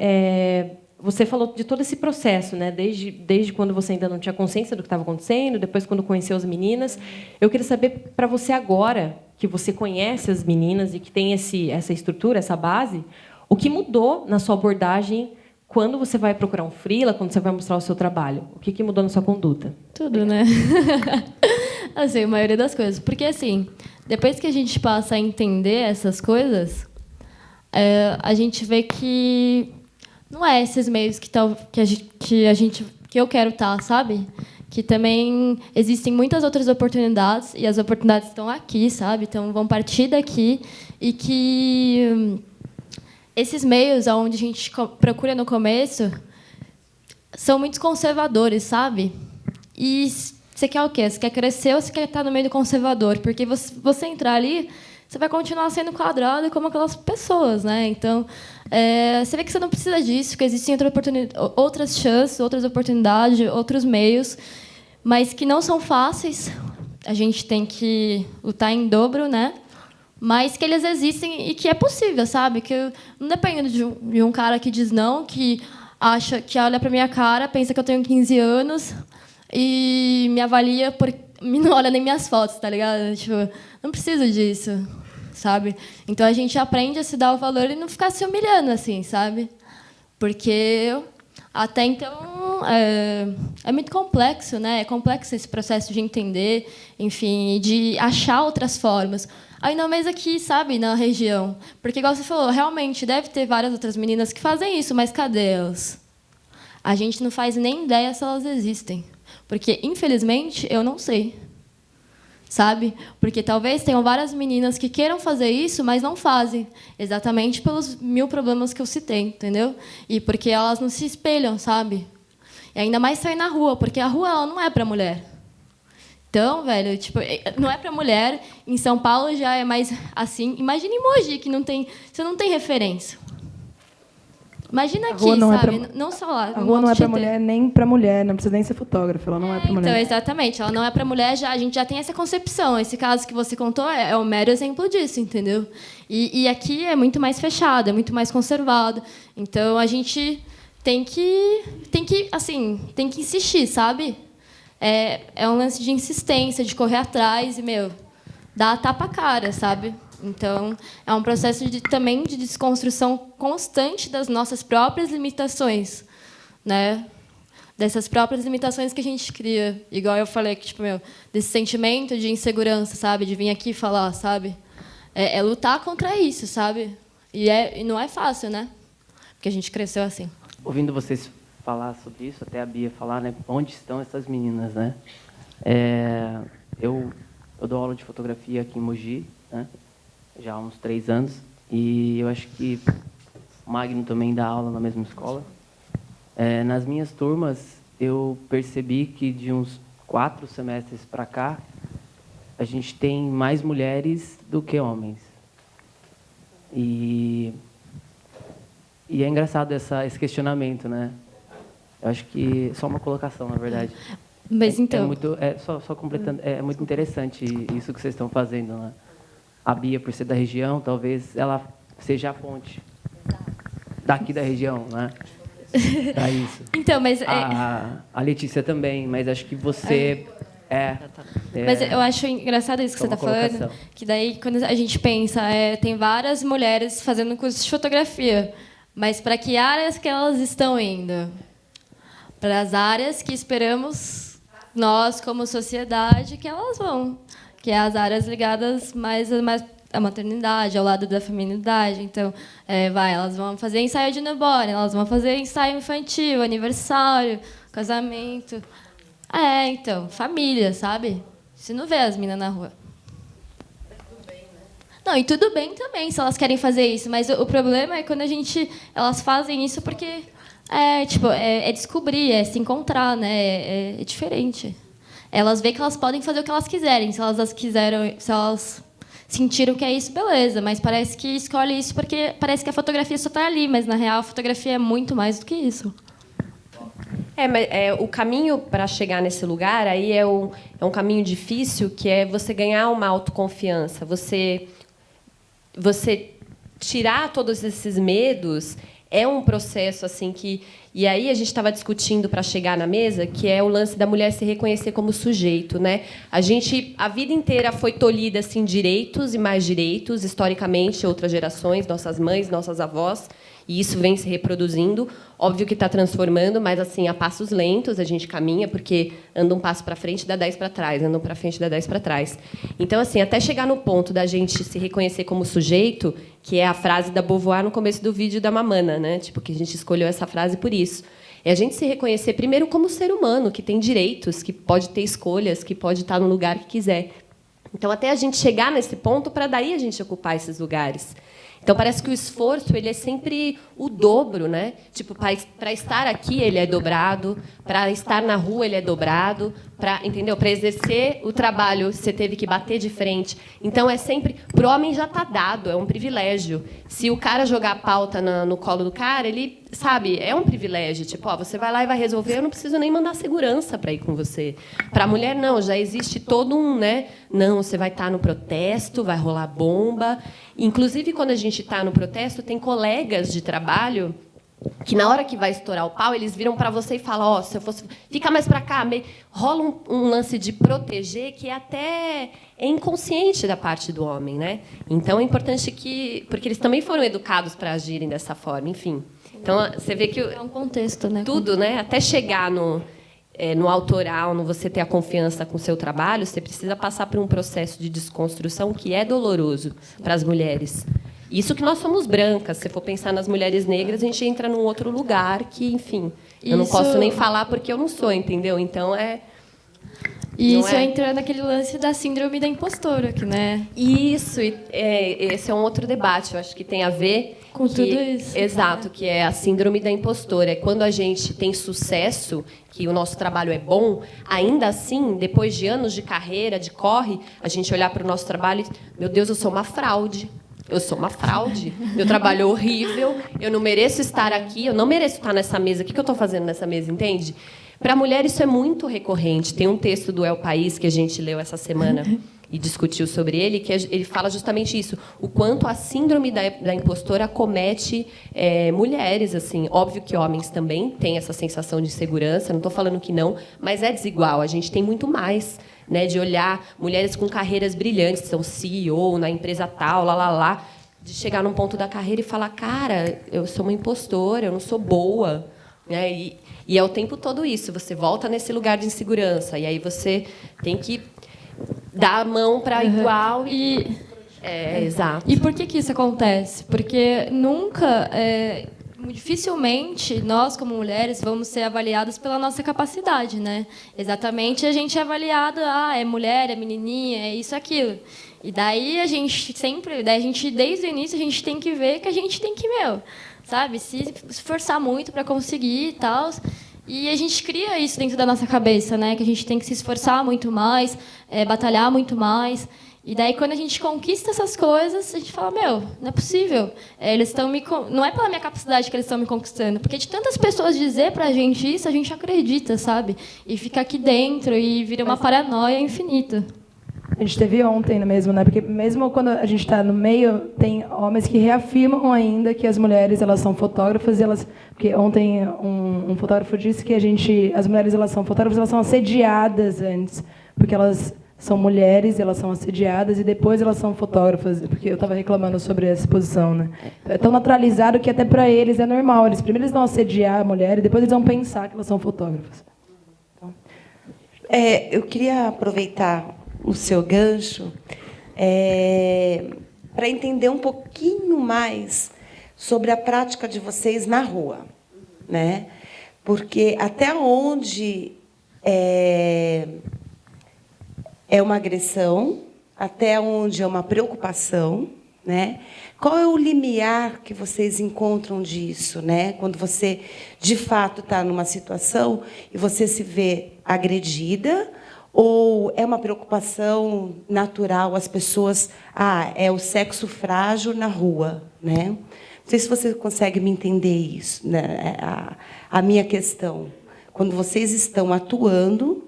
você falou de todo esse processo, né? Desde quando você ainda não tinha consciência do que estava acontecendo, depois quando conheceu as meninas. Eu queria saber, para você agora, que você conhece as meninas e que tem essa estrutura, essa base, o que mudou na sua abordagem quando você vai procurar um freela, quando você vai mostrar o seu trabalho? O que mudou na sua conduta? Tudo, né? Assim, a maioria das coisas. Porque, assim, depois que a gente passa a entender essas coisas, a gente vê que não é esses meios que eu quero estar, sabe? Que também existem muitas outras oportunidades e as oportunidades estão aqui, sabe? Então vão partir daqui e que esses meios aonde a gente procura no começo são muito conservadores, sabe? E você quer o quê? Você quer crescer ou você quer estar no meio do conservador? Porque você entrar ali, você vai continuar sendo quadrado como aquelas pessoas, né? Então, você vê que você não precisa disso, que existem outras chances, outras oportunidades, outros meios, mas que não são fáceis. A gente tem que lutar em dobro, né? Mas que eles existem e que é possível, sabe? Que não depende de um cara que diz não, que olha para minha cara, pensa que eu tenho 15 anos e me avalia não olha nem minhas fotos, tá ligado? Tipo, não precisa disso, sabe? Então a gente aprende a se dar o valor e não ficar se humilhando assim, sabe? Porque até então é muito complexo, né? É complexo esse processo de entender, enfim, de achar outras formas. Ainda mais aqui, sabe, na região. Porque, igual você falou, realmente deve ter várias outras meninas que fazem isso, mas cadê elas? A gente não faz nem ideia se elas existem. Porque, infelizmente, eu não sei. Sabe? Porque talvez tenham várias meninas que queiram fazer isso, mas não fazem. Exatamente pelos 1000 problemas que eu citei, entendeu? E porque elas não se espelham, sabe? E ainda mais sair na rua, porque a rua ela não é para mulher. Então, velho, tipo, não é para mulher. Em São Paulo já é mais assim. Imagina em Mogi, que você não tem referência. Imagina aqui, sabe? Não só lá. A rua não é para mulher nem para mulher, não precisa nem ser fotógrafa, ela não é para mulher. Então, exatamente, ela não é para mulher, a gente já tem essa concepção. Esse caso que você contou é o mero exemplo disso, entendeu? E aqui é muito mais fechado, é muito mais conservado. Então, a gente tem que insistir, sabe? É um lance de insistência, de correr atrás e, dar a tapa à cara, sabe? Então, é um processo também de desconstrução constante das nossas próprias limitações, né? Dessas próprias limitações que a gente cria. Igual eu falei, que, desse sentimento de insegurança, sabe? De vir aqui falar, sabe? É lutar contra isso, sabe? E não é fácil, né? Porque a gente cresceu assim. Ouvindo vocês falar sobre isso, até a Bia falar, né? Onde estão essas meninas, né? Eu dou aula de fotografia aqui em Mogi, né? Já há uns 3 anos, e eu acho que o Magno também dá aula na mesma escola. Nas minhas turmas, eu percebi que de uns 4 semestres para cá, a gente tem mais mulheres do que homens. E é engraçado esse questionamento, né? Eu acho que só uma colocação, na verdade. Mas então, só completando, é muito interessante isso que vocês estão fazendo, né? A Bia, por ser da região, talvez ela seja a ponte daqui da região, né? Para isso. Então, mas a Letícia também, mas acho que você mas eu acho engraçado isso que você está falando, que daí quando a gente pensa, tem várias mulheres fazendo curso de fotografia, mas para que áreas que elas estão indo? Para as áreas que esperamos nós, como sociedade, que elas vão. Que é as áreas ligadas mais à maternidade, ao lado da feminilidade. Então, elas vão fazer ensaio de newborn, elas vão fazer ensaio infantil, aniversário, casamento. Então, família, sabe? Você não vê as meninas na rua. Não, e tudo bem também, se elas querem fazer isso. Mas o problema é quando elas fazem isso porque é descobrir, é se encontrar, né? É diferente. Elas veem que elas podem fazer o que elas quiserem. Se elas sentiram que é isso, beleza. Mas parece que escolhe isso porque parece que a fotografia só está ali. Mas, na real, a fotografia é muito mais do que isso. Mas o caminho para chegar nesse lugar aí é um caminho difícil, que é você ganhar uma autoconfiança. Você tirar todos esses medos é um processo assim que... E aí a gente estava discutindo para chegar na mesa, que é o lance da mulher se reconhecer como sujeito, né? A vida inteira foi tolhida assim, direitos e mais direitos, historicamente, outras gerações, nossas mães, nossas avós, e isso vem se reproduzindo. Óbvio que está transformando, mas assim a passos lentos a gente caminha, porque anda um passo para frente e dá 10 para trás, anda um para frente e dá 10 para trás. Então, assim, até chegar no ponto da gente se reconhecer como sujeito, que é a frase da Beauvoir no começo do vídeo da Mamana, né? Tipo, que a gente escolheu essa frase por isso. É a gente se reconhecer primeiro como ser humano, que tem direitos, que pode ter escolhas, que pode estar no lugar que quiser. Então, até a gente chegar nesse ponto, para daí a gente ocupar esses lugares. Então, parece que o esforço ele é sempre o dobro, né? Tipo, para estar aqui, ele é dobrado, para estar na rua, ele é dobrado, entendeu? Para exercer o trabalho, você teve que bater de frente. Então, é sempre... Para o homem já está dado, é um privilégio. Se o cara jogar a pauta no colo do cara, ele, sabe, é um privilégio. Tipo, você vai lá e vai resolver, eu não preciso nem mandar segurança para ir com você. Para a mulher, não, já existe todo um, né? Não, você vai estar no protesto, vai rolar bomba. Inclusive, quando a gente está no protesto, tem colegas de trabalho que, na hora que vai estourar o pau, eles viram para você e falam, se eu fosse... Fica mais para cá. Rola um lance de proteger que é inconsciente da parte do homem, né? Então, é importante que... Porque eles também foram educados para agirem dessa forma, enfim. Então, você vê que... É um contexto, né? Tudo, né? Até chegar no autoral, no você ter a confiança com o seu trabalho, você precisa passar por um processo de desconstrução que é doloroso para as mulheres. Isso que nós somos brancas. Se for pensar nas mulheres negras, a gente entra num outro lugar que, enfim, eu não posso nem falar porque eu não sou, entendeu? Então, E não isso é? entra naquele lance da síndrome da impostora, que, né? Isso, esse é um outro debate, eu acho que tem a ver com tudo isso. Exato, que é a síndrome da impostora. É quando a gente tem sucesso, que o nosso trabalho é bom, ainda assim, depois de anos de carreira, de corre, a gente olhar para o nosso trabalho e, meu Deus, eu sou uma fraude. Eu sou uma fraude. Meu trabalho é horrível. Eu não mereço estar aqui. Eu não mereço estar nessa mesa. O que eu estou fazendo nessa mesa, entende? Para a mulher, isso é muito recorrente. Tem um texto do El País que a gente leu essa semana e discutiu sobre ele, que ele fala justamente isso, o quanto a síndrome da impostora acomete mulheres. Assim. Óbvio que homens também têm essa sensação de insegurança, não estou falando que não, mas é desigual. A gente tem muito mais, né, de olhar mulheres com carreiras brilhantes, que são CEO na empresa tal, de chegar num ponto da carreira e falar, cara, eu sou uma impostora, eu não sou boa. Né? E é o tempo todo isso. Você volta nesse lugar de insegurança. E aí você tem que dar a mão para igual. Exato. E por que isso acontece? Porque nunca, dificilmente, nós, como mulheres, vamos ser avaliadas pela nossa capacidade. Né? Exatamente, a gente é avaliada, é mulher, é menininha, é isso, aquilo. E daí a gente desde o início, a gente tem que ver que a gente tem que, sabe, se esforçar muito para conseguir e tal. E a gente cria isso dentro da nossa cabeça, né? Que a gente tem que se esforçar muito mais, batalhar muito mais. E daí, quando a gente conquista essas coisas, a gente fala, não é possível. Eles estão não é pela minha capacidade que eles estão me conquistando, porque de tantas pessoas dizer pra gente isso, a gente acredita, sabe? E fica aqui dentro e vira uma paranoia infinita. A gente teve ontem mesmo, né? Porque mesmo quando a gente está no meio, tem homens que reafirmam ainda que as mulheres elas são fotógrafas e elas, porque ontem um fotógrafo disse que as mulheres elas são fotógrafas, elas são assediadas antes, porque elas são mulheres, elas são assediadas e depois elas são fotógrafas, porque eu estava reclamando sobre essa posição, né? É tão naturalizado que até para eles é normal. Primeiro eles vão assediar a mulher e depois eles vão pensar que elas são fotógrafas. Então, eu queria aproveitar o seu gancho para entender um pouquinho mais sobre a prática de vocês na rua, né? Porque até onde é uma agressão, até onde é uma preocupação, né? Qual é o limiar que vocês encontram disso, né? Quando você de fato está numa situação e você se vê agredida, ou é uma preocupação natural, as pessoas... é o sexo frágil na rua, né? Não sei se você consegue me entender isso, né? A minha questão. Quando vocês estão atuando,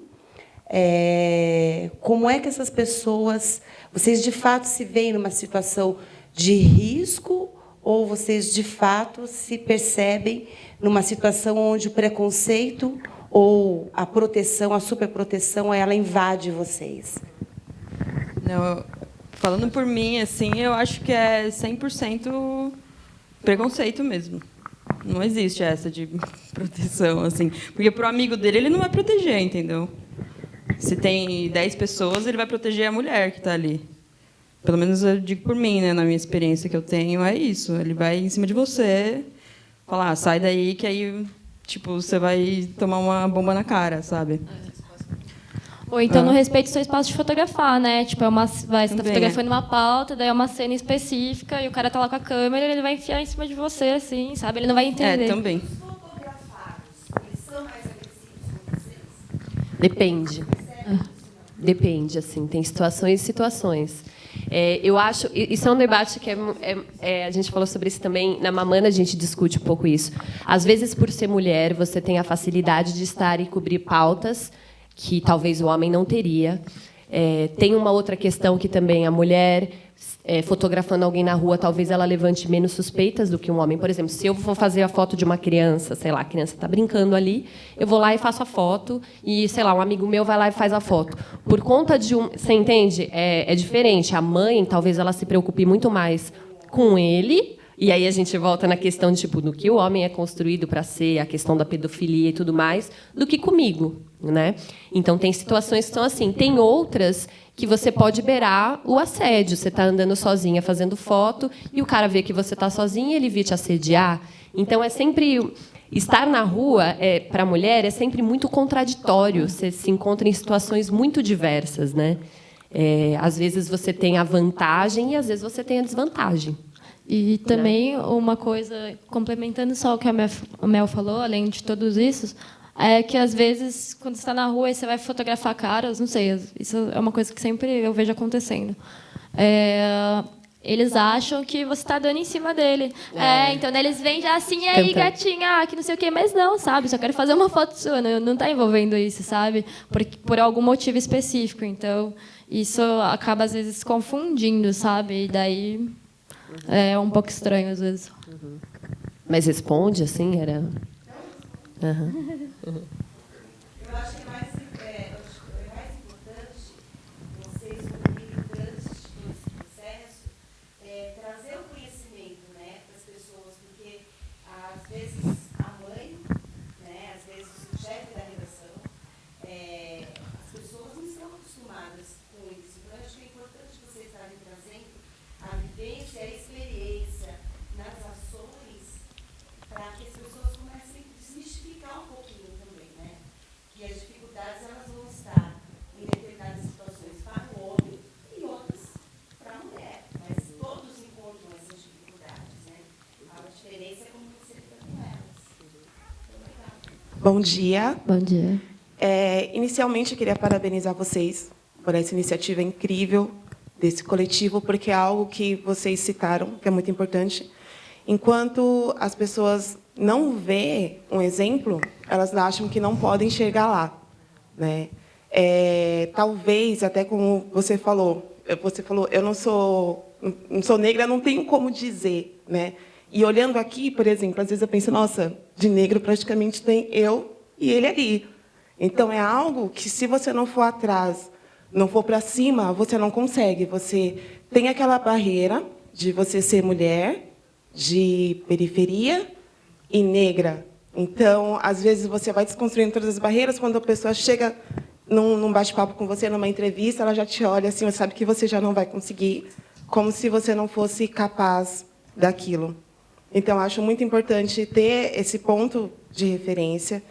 como é que essas pessoas... Vocês, de fato, se veem numa situação de risco ou vocês, de fato, se percebem numa situação onde o preconceito... ou a proteção, a superproteção, ela invade vocês? Não, falando por mim, assim, eu acho que é 100% preconceito mesmo. Não existe essa de proteção, assim. Porque para o amigo dele, ele não vai proteger, entendeu? Se tem 10 pessoas, ele vai proteger a mulher que está ali. Pelo menos eu digo por mim, né? Na minha experiência que eu tenho, é isso. Ele vai em cima de você, falar, sai daí, que aí... você vai tomar uma bomba na cara, sabe? Ou então, no respeito ao seu espaço de fotografar, né? Você está fotografando uma pauta, daí é uma cena específica, e o cara está lá com a câmera, ele vai enfiar em cima de você, assim, sabe? Ele não vai entender. Também. Depende. Depende, assim. Tem situações e situações. Eu acho... Isso é um debate que a gente falou sobre isso também. Na Mamana, a gente discute um pouco isso. Às vezes, por ser mulher, você tem a facilidade de estar e cobrir pautas que talvez o homem não teria. Tem uma outra questão que também a mulher... fotografando alguém na rua, talvez ela levante menos suspeitas do que um homem. Por exemplo, se eu for fazer a foto de uma criança, sei lá, a criança está brincando ali, eu vou lá e faço a foto e, sei lá, um amigo meu vai lá e faz a foto. Por conta de você entende? É diferente. A mãe, talvez ela se preocupe muito mais com ele. E aí a gente volta na questão de, do que o homem é construído para ser, a questão da pedofilia e tudo mais, do que comigo, né? Então, tem situações que são assim. Tem outras que você pode beirar o assédio. Você está andando sozinha fazendo foto e o cara vê que você está sozinha e ele vir te assediar. Então, é sempre... estar na rua, para a mulher, é sempre muito contraditório. Você se encontra em situações muito diversas, né? Às vezes você tem a vantagem e às vezes você tem a desvantagem. E também uma coisa, complementando só o que a Mel falou, além de todos isso, é que às vezes, quando você está na rua e você vai fotografar caras, não sei, isso é uma coisa que sempre eu vejo acontecendo. Eles acham que você está dando em cima dele. Então eles vêm já assim, e aí, gatinha, que não sei o quê, mas não, sabe? Só quero fazer uma foto sua, não está envolvendo isso, sabe? Por algum motivo específico. Então, isso acaba, às vezes, confundindo, sabe? E daí é um pouco estranho, às vezes. Mas responde, assim, era... Eu acho que é mais importante vocês, como militantes desse processo, trazer o conhecimento, né, para as pessoas, porque às vezes a mãe, né, às vezes o chefe da redação, as pessoas não estão acostumadas com isso. Então, eu acho que é importante vocês estarem trazendo a vivência, a experiência nas ações, para que as pessoas comecem a desmistificar um pouquinho também, né? Que as dificuldades elas vão estar em determinadas situações para o homem e outras para a mulher, mas todos encontram essas dificuldades, né? A diferença é como você lida com elas. Então, legal. Bom dia. Bom dia. Inicialmente, eu queria parabenizar vocês por essa iniciativa incrível desse coletivo, porque é algo que vocês citaram, que é muito importante. Enquanto as pessoas não veem um exemplo, elas acham que não podem chegar lá, né? Talvez, até como você falou, eu não sou negra, não tenho como dizer, né? E olhando aqui, por exemplo, às vezes eu penso, nossa, de negro praticamente tem eu e ele ali. Então, é algo que, se você não for atrás, não for para cima, você não consegue. Você tem aquela barreira de você ser mulher, de periferia e negra. Então, às vezes, você vai desconstruindo todas as barreiras. Quando a pessoa chega num bate-papo com você, numa entrevista, ela já te olha assim, você sabe que você já não vai conseguir, como se você não fosse capaz daquilo. Então, acho muito importante ter esse ponto de referência,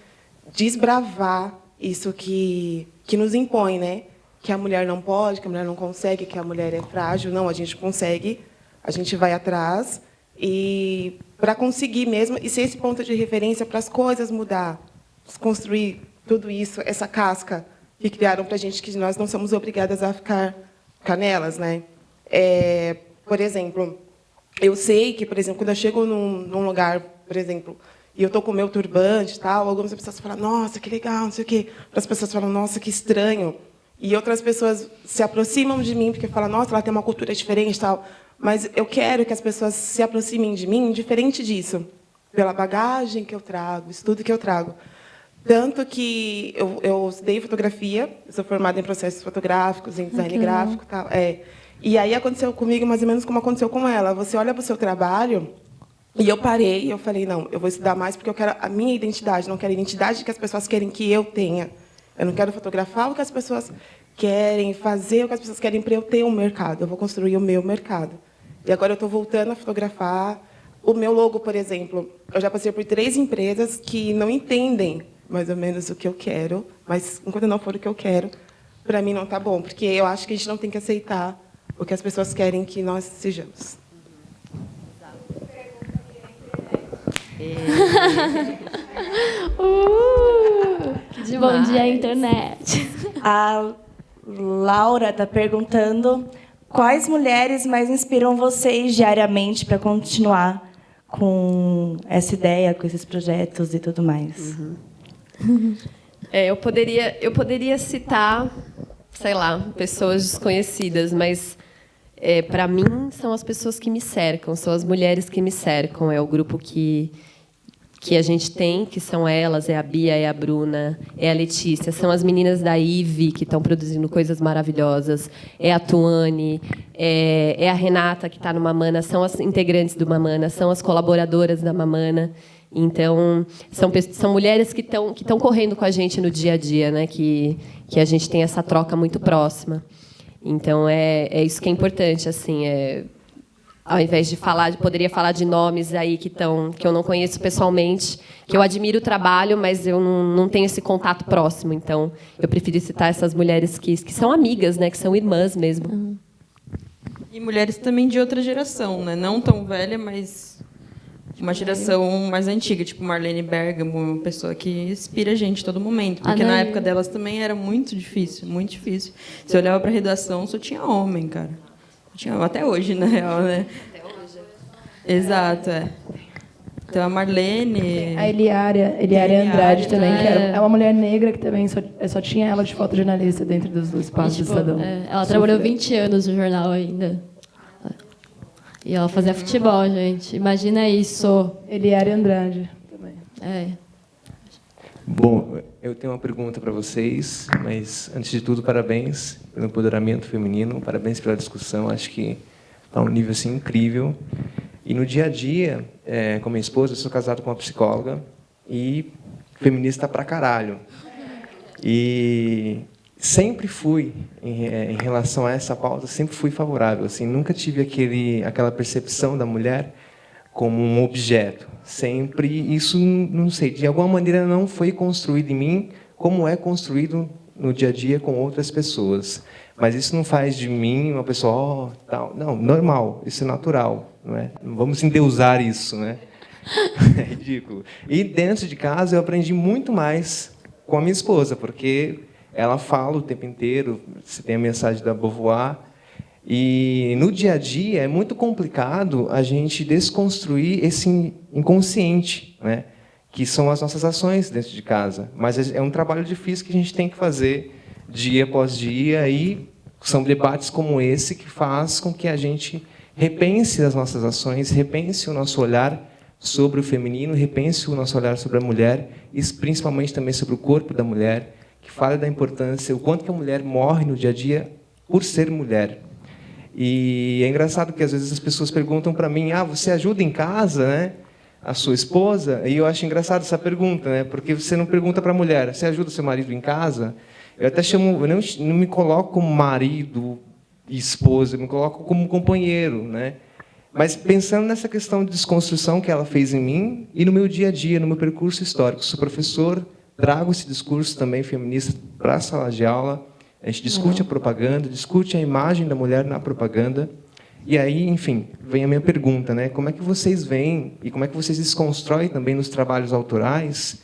desbravar isso que nos impõe, né? Que a mulher não pode, que a mulher não consegue, que a mulher é frágil. Não, a gente consegue, a gente vai atrás. E para conseguir mesmo, e ser esse ponto de referência para as coisas mudar, desconstruir tudo isso, essa casca que criaram para a gente, que nós não somos obrigadas a ficar nelas, né? Por exemplo, eu sei que, por exemplo, quando eu chego num lugar, por exemplo, e eu estou com o meu turbante e tal, algumas pessoas falam, nossa, que legal, não sei o quê. Outras pessoas falam, nossa, que estranho. E outras pessoas se aproximam de mim porque falam, nossa, ela tem uma cultura diferente e tal. Mas eu quero que as pessoas se aproximem de mim diferente disso, pela bagagem que eu trago, estudo que eu trago. Tanto que eu estudei fotografia, eu sou formada em processos fotográficos, em design gráfico e tal. E aí aconteceu comigo mais ou menos como aconteceu com ela. Você olha para o seu trabalho, e eu parei, eu falei, não, eu vou estudar mais porque eu quero a minha identidade, não quero a identidade que as pessoas querem que eu tenha. Eu não quero fotografar o que as pessoas querem, fazer o que as pessoas querem para eu ter um mercado. Eu vou construir o meu mercado. E agora eu estou voltando a fotografar. O meu logo, por exemplo, eu já passei por 3 empresas que não entendem mais ou menos o que eu quero, mas enquanto não for o que eu quero, para mim não está bom, porque eu acho que a gente não tem que aceitar o que as pessoas querem que nós sejamos. Bom dia, internet. A Laura está perguntando quais mulheres mais inspiram vocês diariamente para continuar com essa ideia, com esses projetos e tudo mais. Eu poderia citar, sei lá, pessoas desconhecidas, mas para mim são as pessoas que me cercam, são as mulheres que me cercam, é o grupo que a gente tem, que são elas, é a Bia, é a Bruna, é a Letícia, são as meninas da IVE, que estão produzindo coisas maravilhosas, é a Tuane, é a Renata, que está no Mamana, são as integrantes do Mamana, são as colaboradoras da Mamana. Então, são mulheres que estão correndo com a gente no dia a dia, né? Que a gente tem essa troca muito próxima. Então, é isso que é importante, assim, ao invés de poderia falar de nomes aí que eu não conheço pessoalmente, que eu admiro o trabalho, mas eu não tenho esse contato próximo. Então, eu preferi citar essas mulheres que são amigas, né, que são irmãs mesmo. E mulheres também de outra geração, né? Não tão velha, mas uma geração mais antiga, tipo Marlene Bergamo, uma pessoa que inspira a gente a todo momento. Porque na época delas também era muito difícil, muito difícil. Você olhava para a redação, só tinha homem, cara. Até hoje, na real, né? Até hoje. Exato, é. Então, a Marlene... A Eliária Andrade também, que é uma mulher negra que também só tinha ela de fotojornalista dentro dos espaços do Estadão. Ela trabalhou 20 anos no jornal ainda. E ela fazia futebol, gente. Imagina isso. Eliária Andrade também. Bom, eu tenho uma pergunta para vocês, mas, antes de tudo, parabéns pelo empoderamento feminino, parabéns pela discussão, acho que está um nível assim, incrível. E no dia a dia, com minha esposa, eu sou casado com uma psicóloga e feminista pra caralho. E sempre fui, em relação a essa pauta, sempre fui favorável. Assim, nunca tive aquela percepção da mulher como um objeto. Sempre, isso, não sei, de alguma maneira não foi construído em mim como é construído no dia a dia com outras pessoas. Mas isso não faz de mim uma pessoa, tal. Não, normal, isso é natural. Não é? Não vamos endeusar isso, né? É ridículo. E dentro de casa eu aprendi muito mais com a minha esposa, porque ela fala o tempo inteiro, você tem a mensagem da Beauvoir, e no dia a dia é muito complicado a gente desconstruir esse inconsciente, né? Que são as nossas ações dentro de casa. Mas é um trabalho difícil que a gente tem que fazer dia após dia, e são debates como esse que faz com que a gente repense as nossas ações, repense o nosso olhar sobre o feminino, repense o nosso olhar sobre a mulher, e principalmente também sobre o corpo da mulher, que fala da importância, o quanto que a mulher morre no dia a dia por ser mulher. E é engraçado que às vezes as pessoas perguntam para mim: você ajuda em casa, né? A sua esposa? E eu acho engraçado essa pergunta, né? Porque você não pergunta para a mulher: você ajuda seu marido em casa? Eu até chamo, eu não me coloco como marido e esposa, eu me coloco como companheiro, né? Mas pensando nessa questão de desconstrução que ela fez em mim e no meu dia a dia, no meu percurso histórico. Sou professor, trago esse discurso também feminista para a sala de aula. A gente discute a propaganda, discute a imagem da mulher na propaganda. E aí, enfim, vem a minha pergunta, né? Como é que vocês veem e como é que vocês desconstroem também nos trabalhos autorais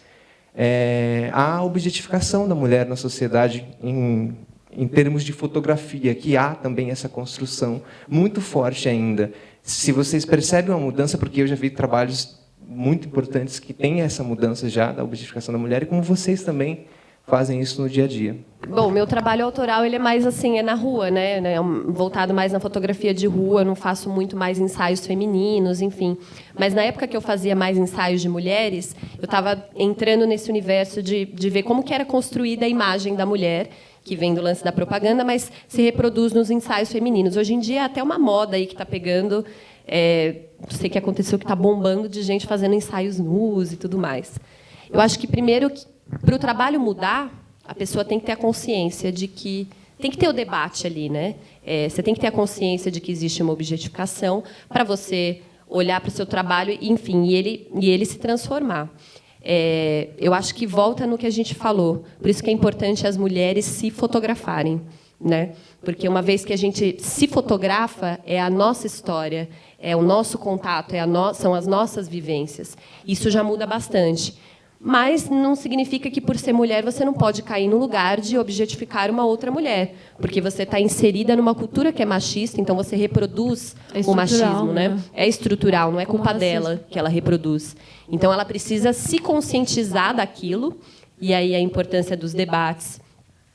a objetificação da mulher na sociedade em termos de fotografia, que há também essa construção muito forte ainda. Se vocês percebem uma mudança, porque eu já vi trabalhos muito importantes que têm essa mudança já da objetificação da mulher, e como vocês também fazem isso no dia a dia. Bom, meu trabalho autoral ele é mais assim, é na rua, né? Voltado mais na fotografia de rua, não faço muito mais ensaios femininos, enfim. Mas na época que eu fazia mais ensaios de mulheres, eu estava entrando nesse universo de ver como que era construída a imagem da mulher, que vem do lance da propaganda, mas se reproduz nos ensaios femininos. Hoje em dia é até uma moda aí que está pegando, sei que aconteceu, que está bombando de gente fazendo ensaios nus e tudo mais. Eu acho que primeiro, para o trabalho mudar, a pessoa tem que ter a consciência de que tem que ter o debate ali, né? Você tem que ter a consciência de que existe uma objetificação para você olhar para o seu trabalho, enfim, e ele se transformar. Eu acho que volta no que a gente falou. Por isso que é importante as mulheres se fotografarem, né? Porque uma vez que a gente se fotografa, é a nossa história, é o nosso contato, são as nossas vivências. Isso já muda bastante. Mas não significa que, por ser mulher, você não pode cair no lugar de objetificar uma outra mulher, porque você está inserida numa cultura que é machista, então você reproduz o machismo, né? É estrutural, não é culpa dela que ela reproduz. Então, ela precisa se conscientizar daquilo, e aí a importância dos debates,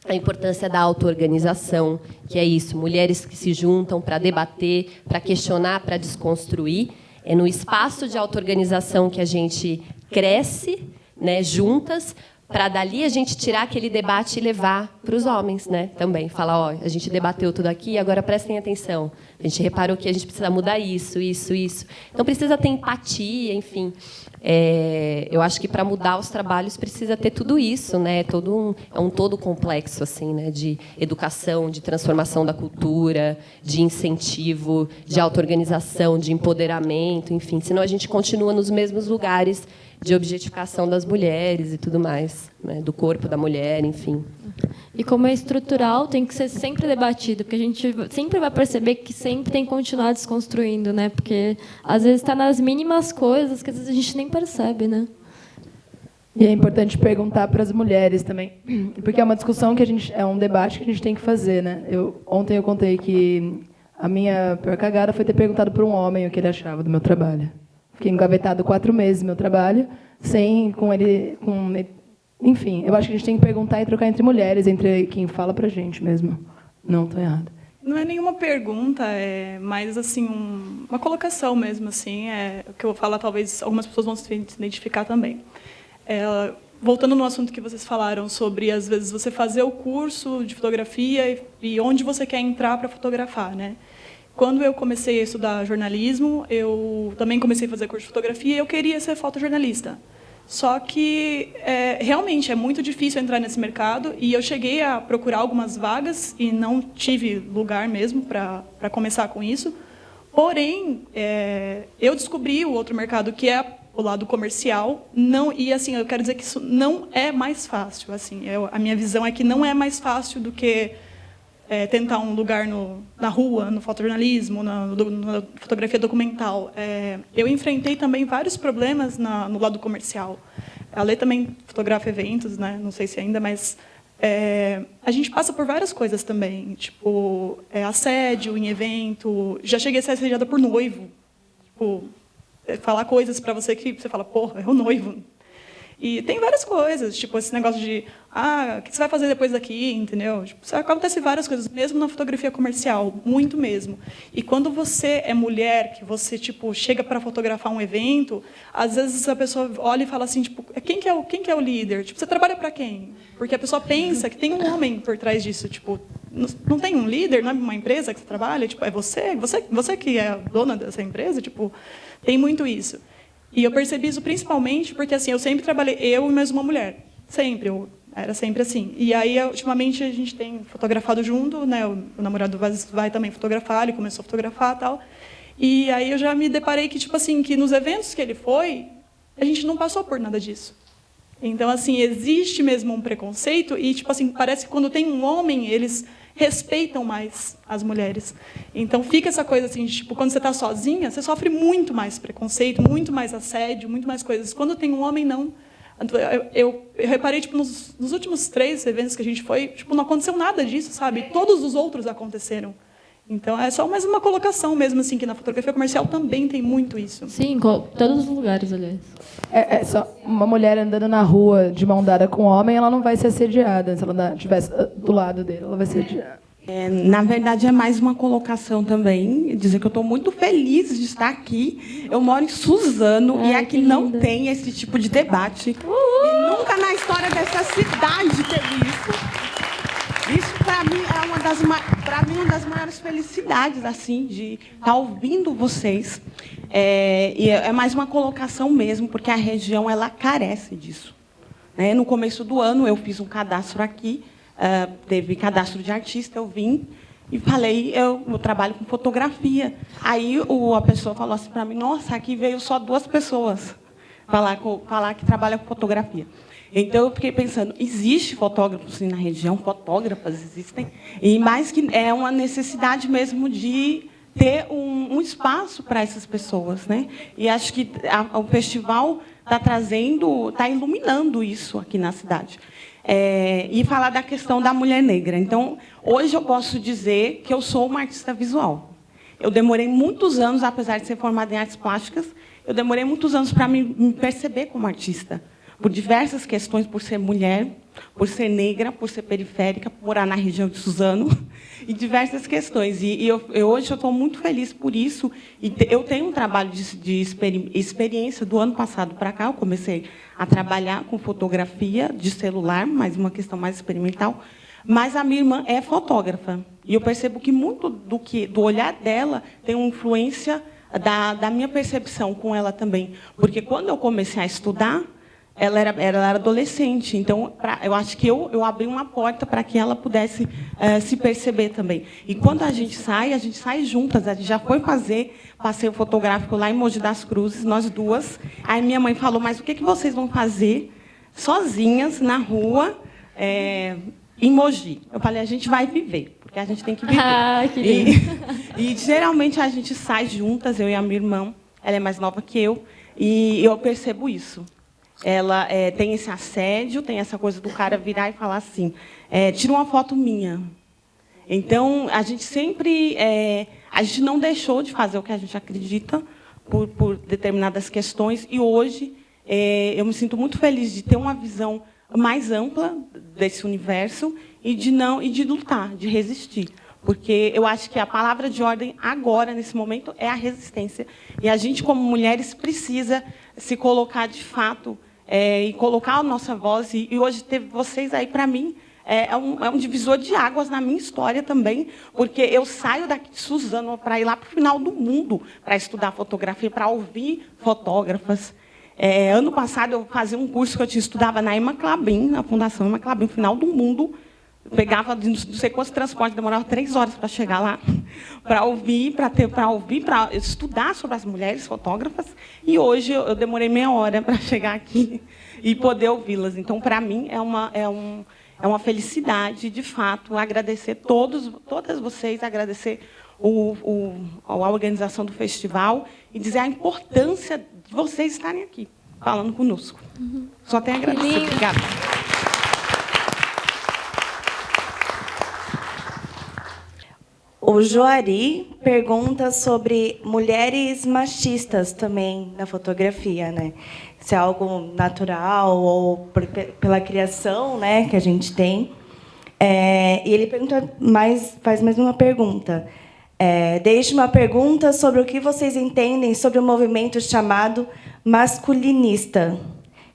a importância da auto-organização, que é isso, mulheres que se juntam para debater, para questionar, para desconstruir. É no espaço de auto-organização que a gente cresce, né, juntas, para dali a gente tirar aquele debate e levar para os homens, né? Também falar, ó, a gente debateu tudo aqui, agora prestem atenção. A gente reparou que a gente precisa mudar isso. Então precisa ter empatia, enfim. Eu acho que para mudar os trabalhos precisa ter tudo isso, né? É um todo complexo, assim, né? De educação, de transformação da cultura, de incentivo, de auto-organização, de empoderamento, enfim. Senão a gente continua nos mesmos lugares de objetificação das mulheres e tudo mais, né? Do corpo da mulher, enfim. E como é estrutural, tem que ser sempre debatido, porque a gente sempre vai perceber que sempre tem que continuar desconstruindo, né? Porque às vezes está nas mínimas coisas que às vezes a gente nem percebe, né? E é importante perguntar para as mulheres também, porque é uma discussão que é um debate que a gente tem que fazer, né? Ontem eu contei que a minha pior cagada foi ter perguntado para um homem o que ele achava do meu trabalho. Fiquei engavetado 4 meses no meu trabalho, enfim, eu acho que a gente tem que perguntar e trocar entre mulheres, entre quem fala pra gente mesmo. Não, estou errada. Não é nenhuma pergunta, é mais assim uma colocação mesmo, assim, o que eu vou falar, talvez algumas pessoas vão se identificar também. Voltando no assunto que vocês falaram sobre, às vezes, você fazer o curso de fotografia e onde você quer entrar para fotografar, né? Quando eu comecei a estudar jornalismo, eu também comecei a fazer curso de fotografia e eu queria ser fotojornalista. Só que, realmente, é muito difícil entrar nesse mercado e eu cheguei a procurar algumas vagas e não tive lugar mesmo para começar com isso. Porém, eu descobri o outro mercado, que é o lado comercial. E, assim, eu quero dizer que isso não é mais fácil. Assim, a minha visão é que não é mais fácil do que tentar um lugar na rua, no fotojornalismo, na fotografia documental. Eu enfrentei também vários problemas no lado comercial. A Lê também fotografa eventos, né? Não sei se ainda, mas a gente passa por várias coisas também, tipo assédio em evento. Já cheguei a ser assediada por noivo, tipo, falar coisas para você que você fala, porra, é o noivo. E tem várias coisas, tipo esse negócio de, o que você vai fazer depois daqui, entendeu? Tipo, acontece várias coisas, mesmo na fotografia comercial, muito mesmo. E quando você é mulher, que você tipo chega para fotografar um evento, às vezes a pessoa olha e fala assim, tipo, quem que é o líder? Tipo, você trabalha para quem? Porque a pessoa pensa que tem um homem por trás disso, tipo, não tem um líder, não é uma empresa que você trabalha, tipo, é você que é a dona dessa empresa, tipo, tem muito isso. E eu percebi isso principalmente porque, assim, eu sempre trabalhei, eu e mais uma mulher. Sempre, era sempre assim. E aí, ultimamente, a gente tem fotografado junto, né? O namorado vai também fotografar, ele começou a fotografar e tal. E aí eu já me deparei que, tipo assim, que nos eventos que ele foi, a gente não passou por nada disso. Então, assim, existe mesmo um preconceito e, tipo assim, parece que quando tem um homem, eles respeitam mais as mulheres. Então, fica essa coisa assim, de, tipo, quando você está sozinha, você sofre muito mais preconceito, muito mais assédio, muito mais coisas. Quando tem um homem, não. Eu reparei, tipo, nos últimos 3 eventos que a gente foi, tipo, não aconteceu nada disso, sabe? Todos os outros aconteceram. Então, é só mais uma colocação mesmo, assim, que na fotografia comercial também tem muito isso. Sim, em todos os lugares, aliás. Só uma mulher andando na rua de mão dada com um homem, ela não vai ser assediada. Se ela estivesse do lado dele, ela vai ser assediada. Na verdade, é mais uma colocação também, dizer que eu estou muito feliz de estar aqui. Eu moro em Suzano e aqui não tem esse tipo de debate. E nunca na história dessa cidade teve isso. Isso, para mim, é uma das maiores felicidades, assim, de estar ouvindo vocês. E é mais uma colocação mesmo, porque a região ela carece disso. No começo do ano, eu fiz um cadastro aqui, teve cadastro de artista, eu vim e falei, eu trabalho com fotografia. Aí a pessoa falou assim para mim, nossa, aqui veio só 2 pessoas falar que trabalha com fotografia. Então, eu fiquei pensando, existe fotógrafos sim, na região, fotógrafas existem, e mais que é uma necessidade mesmo de ter um espaço para essas pessoas, né? E acho que o festival está iluminando isso aqui na cidade. E falar da questão da mulher negra. Então, hoje eu posso dizer que eu sou uma artista visual. Eu demorei muitos anos, apesar de ser formada em artes plásticas, eu demorei muitos anos para me perceber como artista. por diversas questões, por ser mulher, por ser negra, por ser periférica, por morar na região de Suzano, e diversas questões. Hoje eu estou muito feliz por isso. E eu tenho um trabalho de experiência do ano passado para cá. Eu comecei a trabalhar com fotografia de celular, mas uma questão mais experimental. Mas a minha irmã é fotógrafa. E eu percebo que muito do olhar dela tem uma influência da minha percepção com ela também. Porque quando eu comecei a estudar, ela era adolescente, então eu acho que eu abri uma porta para que ela pudesse se perceber também. E quando a gente sai juntas. A gente já foi fazer passeio fotográfico lá em Mogi das Cruzes, nós duas. Aí minha mãe falou, mas o que vocês vão fazer sozinhas na rua em Mogi? Eu falei, a gente vai viver, porque a gente tem que viver. Que lindo. E geralmente a gente sai juntas, eu e a minha irmã. Ela é mais nova que eu, e eu percebo isso. Ela tem esse assédio, tem essa coisa do cara virar e falar assim, tira uma foto minha. Então, a gente sempre... a gente não deixou de fazer o que a gente acredita por determinadas questões. E hoje, eu me sinto muito feliz de ter uma visão mais ampla desse universo e de lutar, de resistir. Porque eu acho que a palavra de ordem agora, nesse momento, é a resistência. E a gente, como mulheres, precisa se colocar de fato e colocar a nossa voz. E hoje ter vocês aí, para mim, é um divisor de águas na minha história também, porque eu saio daqui de Suzano para ir lá para o final do mundo para estudar fotografia, para ouvir fotógrafas. Ano passado, eu fazia um curso que eu estudava na Emma Clabin, na Fundação Emma Clabin, final do mundo. Eu pegava não sei quantos transportes, demorava 3 horas para chegar lá, para ouvir, para estudar sobre as mulheres fotógrafas. E hoje eu demorei meia hora para chegar aqui e poder ouvi-las. Então, para mim, é uma felicidade, de fato, agradecer todas vocês, agradecer a organização do festival e dizer a importância de vocês estarem aqui, falando conosco. Só tenho a agradecer. Obrigada. O Joari pergunta sobre mulheres machistas também na fotografia, né? Se é algo natural ou pela criação, né, que a gente tem. E ele faz mais uma pergunta. Deixe uma pergunta sobre o que vocês entendem sobre o movimento chamado masculinista,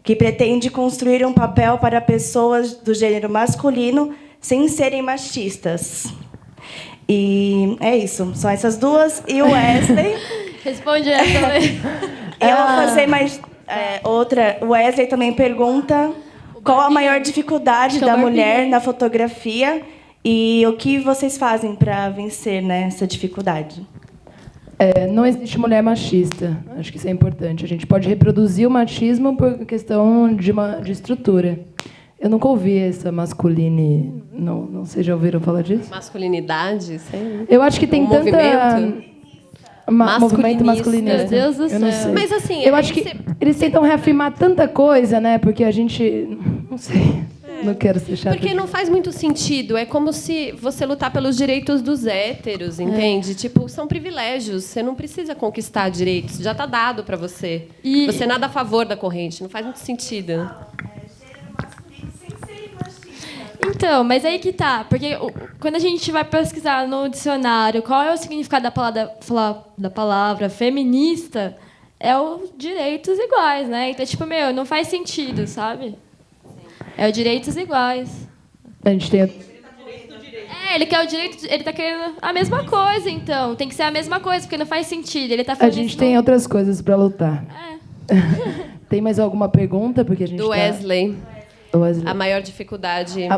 que pretende construir um papel para pessoas do gênero masculino sem serem machistas. E é isso, são essas duas. E o Wesley... Responde essa também. Eu vou fazer mais outra. O Wesley também pergunta qual a maior dificuldade da mulher na fotografia e o que vocês fazem para vencer, né, essa dificuldade. Não existe mulher machista. Acho que isso é importante. A gente pode reproduzir o machismo por questão de estrutura. Eu nunca ouvi essa masculine... Não sei, já ouviram falar disso? Masculinidade? Sei. Eu acho que tem tanta... Movimento masculinista. Meu Deus do céu. Eu não sei. Mas, assim, eu acho que eles tentam reafirmar tanta coisa, né? Porque a gente... Não sei. Não quero ser chata. Porque não faz muito sentido. É como se você lutar pelos direitos dos héteros, entende? Tipo, são privilégios. Você não precisa conquistar direitos. Já está dado para você. Você nada a favor da corrente. Não faz muito sentido. Então, mas aí que tá. Porque quando a gente vai pesquisar no dicionário qual é o significado da palavra feminista, é os direitos iguais, né? Então, tipo, não faz sentido, sabe? É os direitos iguais. A gente tem... Ele quer o direito... Ele tá querendo a mesma coisa, então. Tem que ser a mesma coisa, porque não faz sentido. Ele tá falando a gente tem outras coisas para lutar. Tem mais alguma pergunta? Porque a gente do Wesley. Wesley. A maior dificuldade...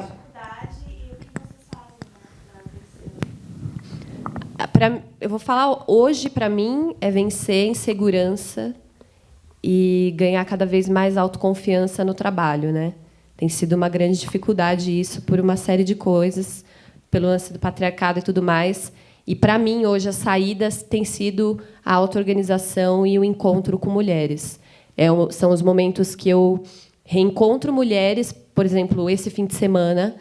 Eu vou falar hoje, para mim, é vencer a insegurança e ganhar cada vez mais autoconfiança no trabalho, né? Tem sido uma grande dificuldade isso por uma série de coisas, pelo lance do patriarcado e tudo mais. E, para mim, hoje, a saída tem sido a auto-organização e o encontro com mulheres. São os momentos que eu reencontro mulheres, por exemplo, esse fim de semana,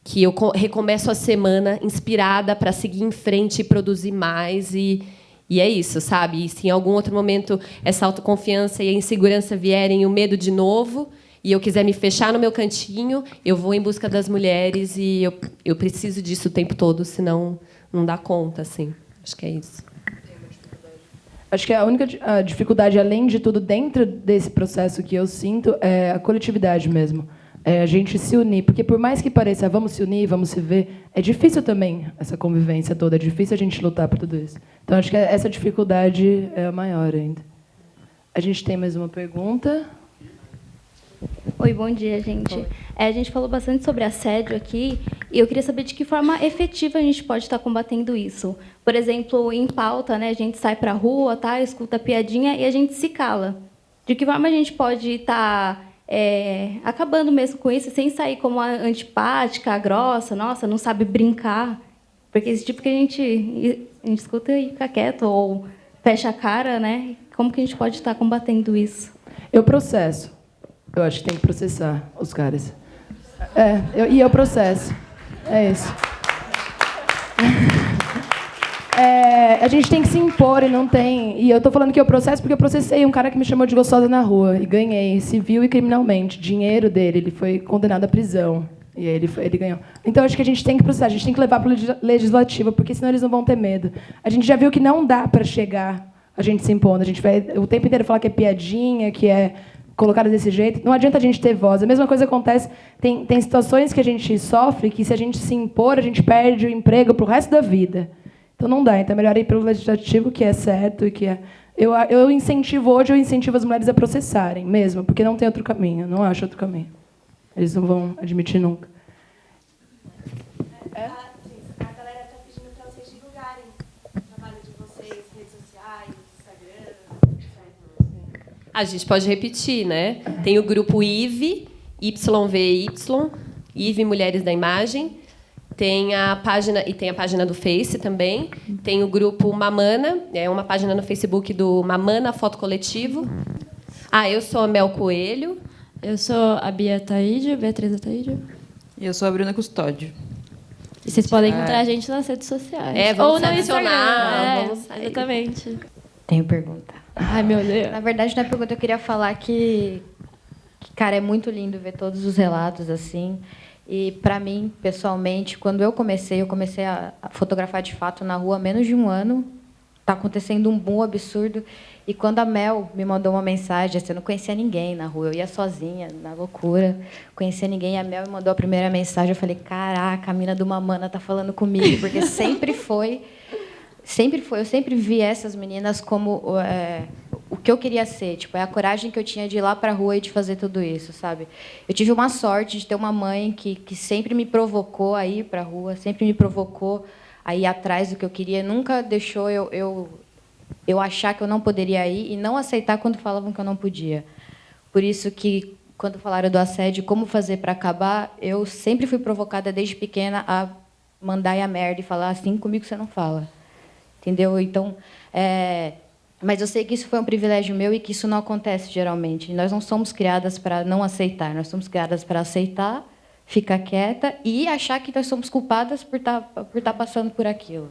que eu recomeço a semana inspirada para seguir em frente e produzir mais. E é isso, sabe? E se em algum outro momento essa autoconfiança e a insegurança vierem, o medo de novo, e eu quiser me fechar no meu cantinho, eu vou em busca das mulheres e eu preciso disso o tempo todo, senão não dá conta, assim. Acho que é isso. Acho que a única dificuldade, além de tudo, dentro desse processo que eu sinto, é a coletividade mesmo. É a gente se unir. Porque, por mais que pareça, vamos se unir, vamos se ver, é difícil também essa convivência toda. É difícil a gente lutar por tudo isso. Então, acho que essa dificuldade é a maior ainda. A gente tem mais uma pergunta. Oi, bom dia, gente. A gente falou bastante sobre assédio aqui e eu queria saber de que forma efetiva a gente pode estar combatendo isso. Por exemplo, em pauta, né, a gente sai para a rua, tá, escuta piadinha e a gente se cala. De que forma a gente pode estar acabando mesmo com isso, sem sair como a antipática, a grossa, nossa, não sabe brincar? Porque esse tipo que a gente escuta e fica quieto ou fecha a cara, né? Como que a gente pode estar combatendo isso? Eu processo. Eu acho que tem que processar os caras. Eu processo. É isso. A gente tem que se impor e não tem... E eu estou falando que eu processo porque eu processei um cara que me chamou de gostosa na rua e ganhei, civil e criminalmente. Dinheiro dele, ele foi condenado à prisão. E ele ganhou. Então, acho que a gente tem que processar, a gente tem que levar para o legislativo, porque senão eles não vão ter medo. A gente já viu que não dá para chegar a gente se impondo. A gente vai o tempo inteiro falar que é piadinha, que é colocada desse jeito. Não adianta a gente ter voz. A mesma coisa acontece... Tem situações que a gente sofre que, se a gente se impor, a gente perde o emprego para o resto da vida. Então, não dá. Então, é melhor ir pelo legislativo, que é certo e que é... Eu incentivo as mulheres a processarem, mesmo, porque não tem outro caminho. Não acho outro caminho. Eles não vão admitir nunca. A galera está pedindo para vocês divulgarem o trabalho de vocês, redes sociais, Instagram. A gente pode repetir, né? Tem o grupo IVE, YVY, IVE Mulheres da Imagem. Tem a página do Face também. Tem o grupo Mamana, é uma página no Facebook do Mamana Foto Coletivo. Eu sou a Mel Coelho. Eu sou a Beatriz Ataíde. E eu sou a Bruna Custódio. E vocês podem encontrar a gente nas redes sociais. Vamos ou no adicionar, Instagram. Exatamente. Tenho pergunta. Ai, meu Deus. Na verdade, na pergunta eu queria falar que, cara, é muito lindo ver todos os relatos assim. E, para mim, pessoalmente, quando eu comecei a fotografar de fato na rua há menos de um ano. Está acontecendo um boom absurdo. E quando a Mel me mandou uma mensagem, assim, eu não conhecia ninguém na rua, eu ia sozinha, na loucura, conhecia ninguém. A Mel me mandou a primeira mensagem, eu falei, caraca, a mina do Mamana está falando comigo, porque sempre foi, eu sempre vi essas meninas como o que eu queria ser, tipo, é a coragem que eu tinha de ir lá para a rua e de fazer tudo isso, sabe? Eu tive uma sorte de ter uma mãe que sempre me provocou a ir para a rua, sempre me provocou a ir atrás do que eu queria, nunca deixou eu achar que eu não poderia ir e não aceitar quando falavam que eu não podia. Por isso que, quando falaram do assédio, como fazer para acabar, eu sempre fui provocada desde pequena a mandar ir a merda e falar assim, comigo você não fala. Entendeu? Então, mas eu sei que isso foi um privilégio meu e que isso não acontece geralmente. Nós não somos criadas para não aceitar, nós somos criadas para aceitar, ficar quieta e achar que nós somos culpadas por estar passando por aquilo.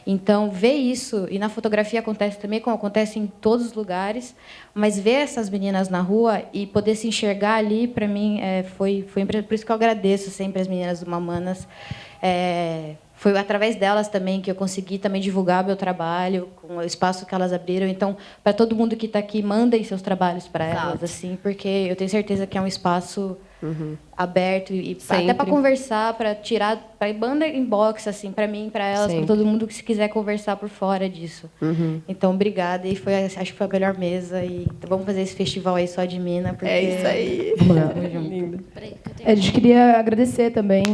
Então, ver isso, e na fotografia acontece também, como acontece em todos os lugares, mas ver essas meninas na rua e poder se enxergar ali, para mim, foi por isso que eu agradeço sempre as meninas do Mamanas. Foi através delas também que eu consegui também divulgar meu trabalho, com o espaço que elas abriram. Então, para todo mundo que está aqui, mandem seus trabalhos para elas, assim, porque eu tenho certeza que é um espaço aberto e até para conversar, para tirar, para banda inbox, assim, para mim, para elas, para todo mundo que se quiser conversar por fora disso. Então, obrigada, e acho que foi a melhor mesa, e vamos fazer esse festival aí só de mina, porque é isso aí. Lindo. A gente queria agradecer também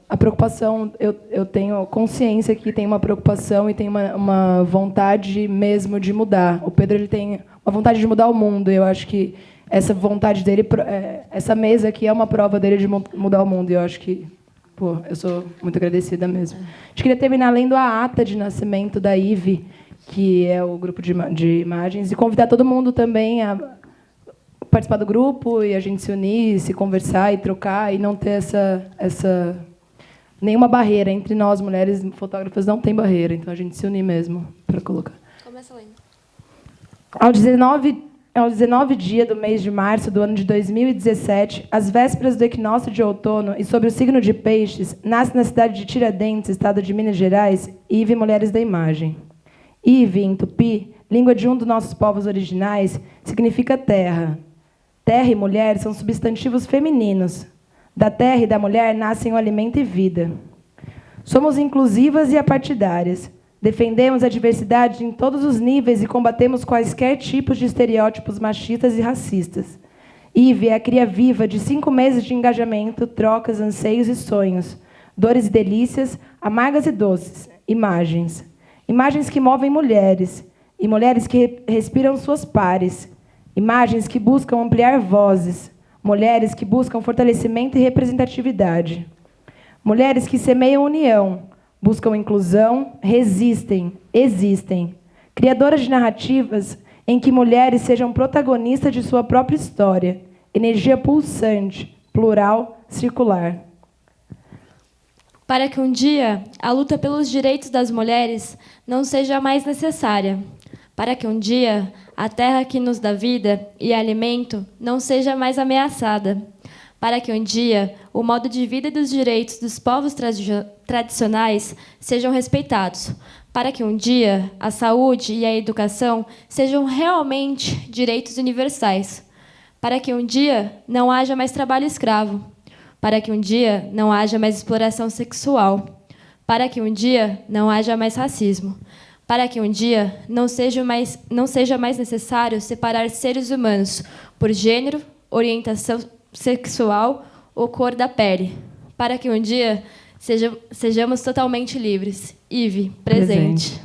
a preocupação. Eu tenho consciência que tem uma preocupação e tem uma vontade mesmo de mudar. O Pedro, ele tem uma vontade de mudar o mundo, e eu acho que essa vontade dele, essa mesa aqui é uma prova dele de mudar o mundo. E eu acho que, eu sou muito agradecida mesmo. A gente queria terminar lendo a ata de nascimento da IVE, que é o grupo de imagens, e convidar todo mundo também a participar do grupo e a gente se unir, se conversar e trocar e não ter essa nenhuma barreira entre nós, mulheres fotógrafas, não tem barreira. Então a gente se unir mesmo para colocar. Começa lendo. Ao 19 Aos 19 dias do mês de março do ano de 2017, às vésperas do equinócio de outono e sob o signo de Peixes, nasce na cidade de Tiradentes, estado de Minas Gerais, Ive Mulheres da Imagem. Ive, em tupi, língua de um dos nossos povos originais, significa terra. Terra e mulher são substantivos femininos. Da terra e da mulher nascem o alimento e vida. Somos inclusivas e apartidárias. Defendemos a diversidade em todos os níveis e combatemos quaisquer tipos de estereótipos machistas e racistas. Ive é a cria viva de 5 meses de engajamento, trocas, anseios e sonhos, dores e delícias, amargas e doces, imagens. Imagens que movem mulheres, e mulheres que respiram suas pares. Imagens que buscam ampliar vozes, mulheres que buscam fortalecimento e representatividade. Mulheres que semeiam união, buscam inclusão, resistem, existem. Criadoras de narrativas em que mulheres sejam protagonistas de sua própria história. Energia pulsante, plural, circular. Para que um dia a luta pelos direitos das mulheres não seja mais necessária. Para que um dia a terra que nos dá vida e alimento não seja mais ameaçada. Para que um dia o modo de vida e dos direitos dos povos tradicionais sejam respeitados. Para que um dia a saúde e a educação sejam realmente direitos universais. Para que um dia não haja mais trabalho escravo. Para que um dia não haja mais exploração sexual. Para que um dia não haja mais racismo. Para que um dia não seja mais necessário separar seres humanos por gênero, orientação sexual ou cor da pele. Para que um dia sejamos totalmente livres. Ive, presente.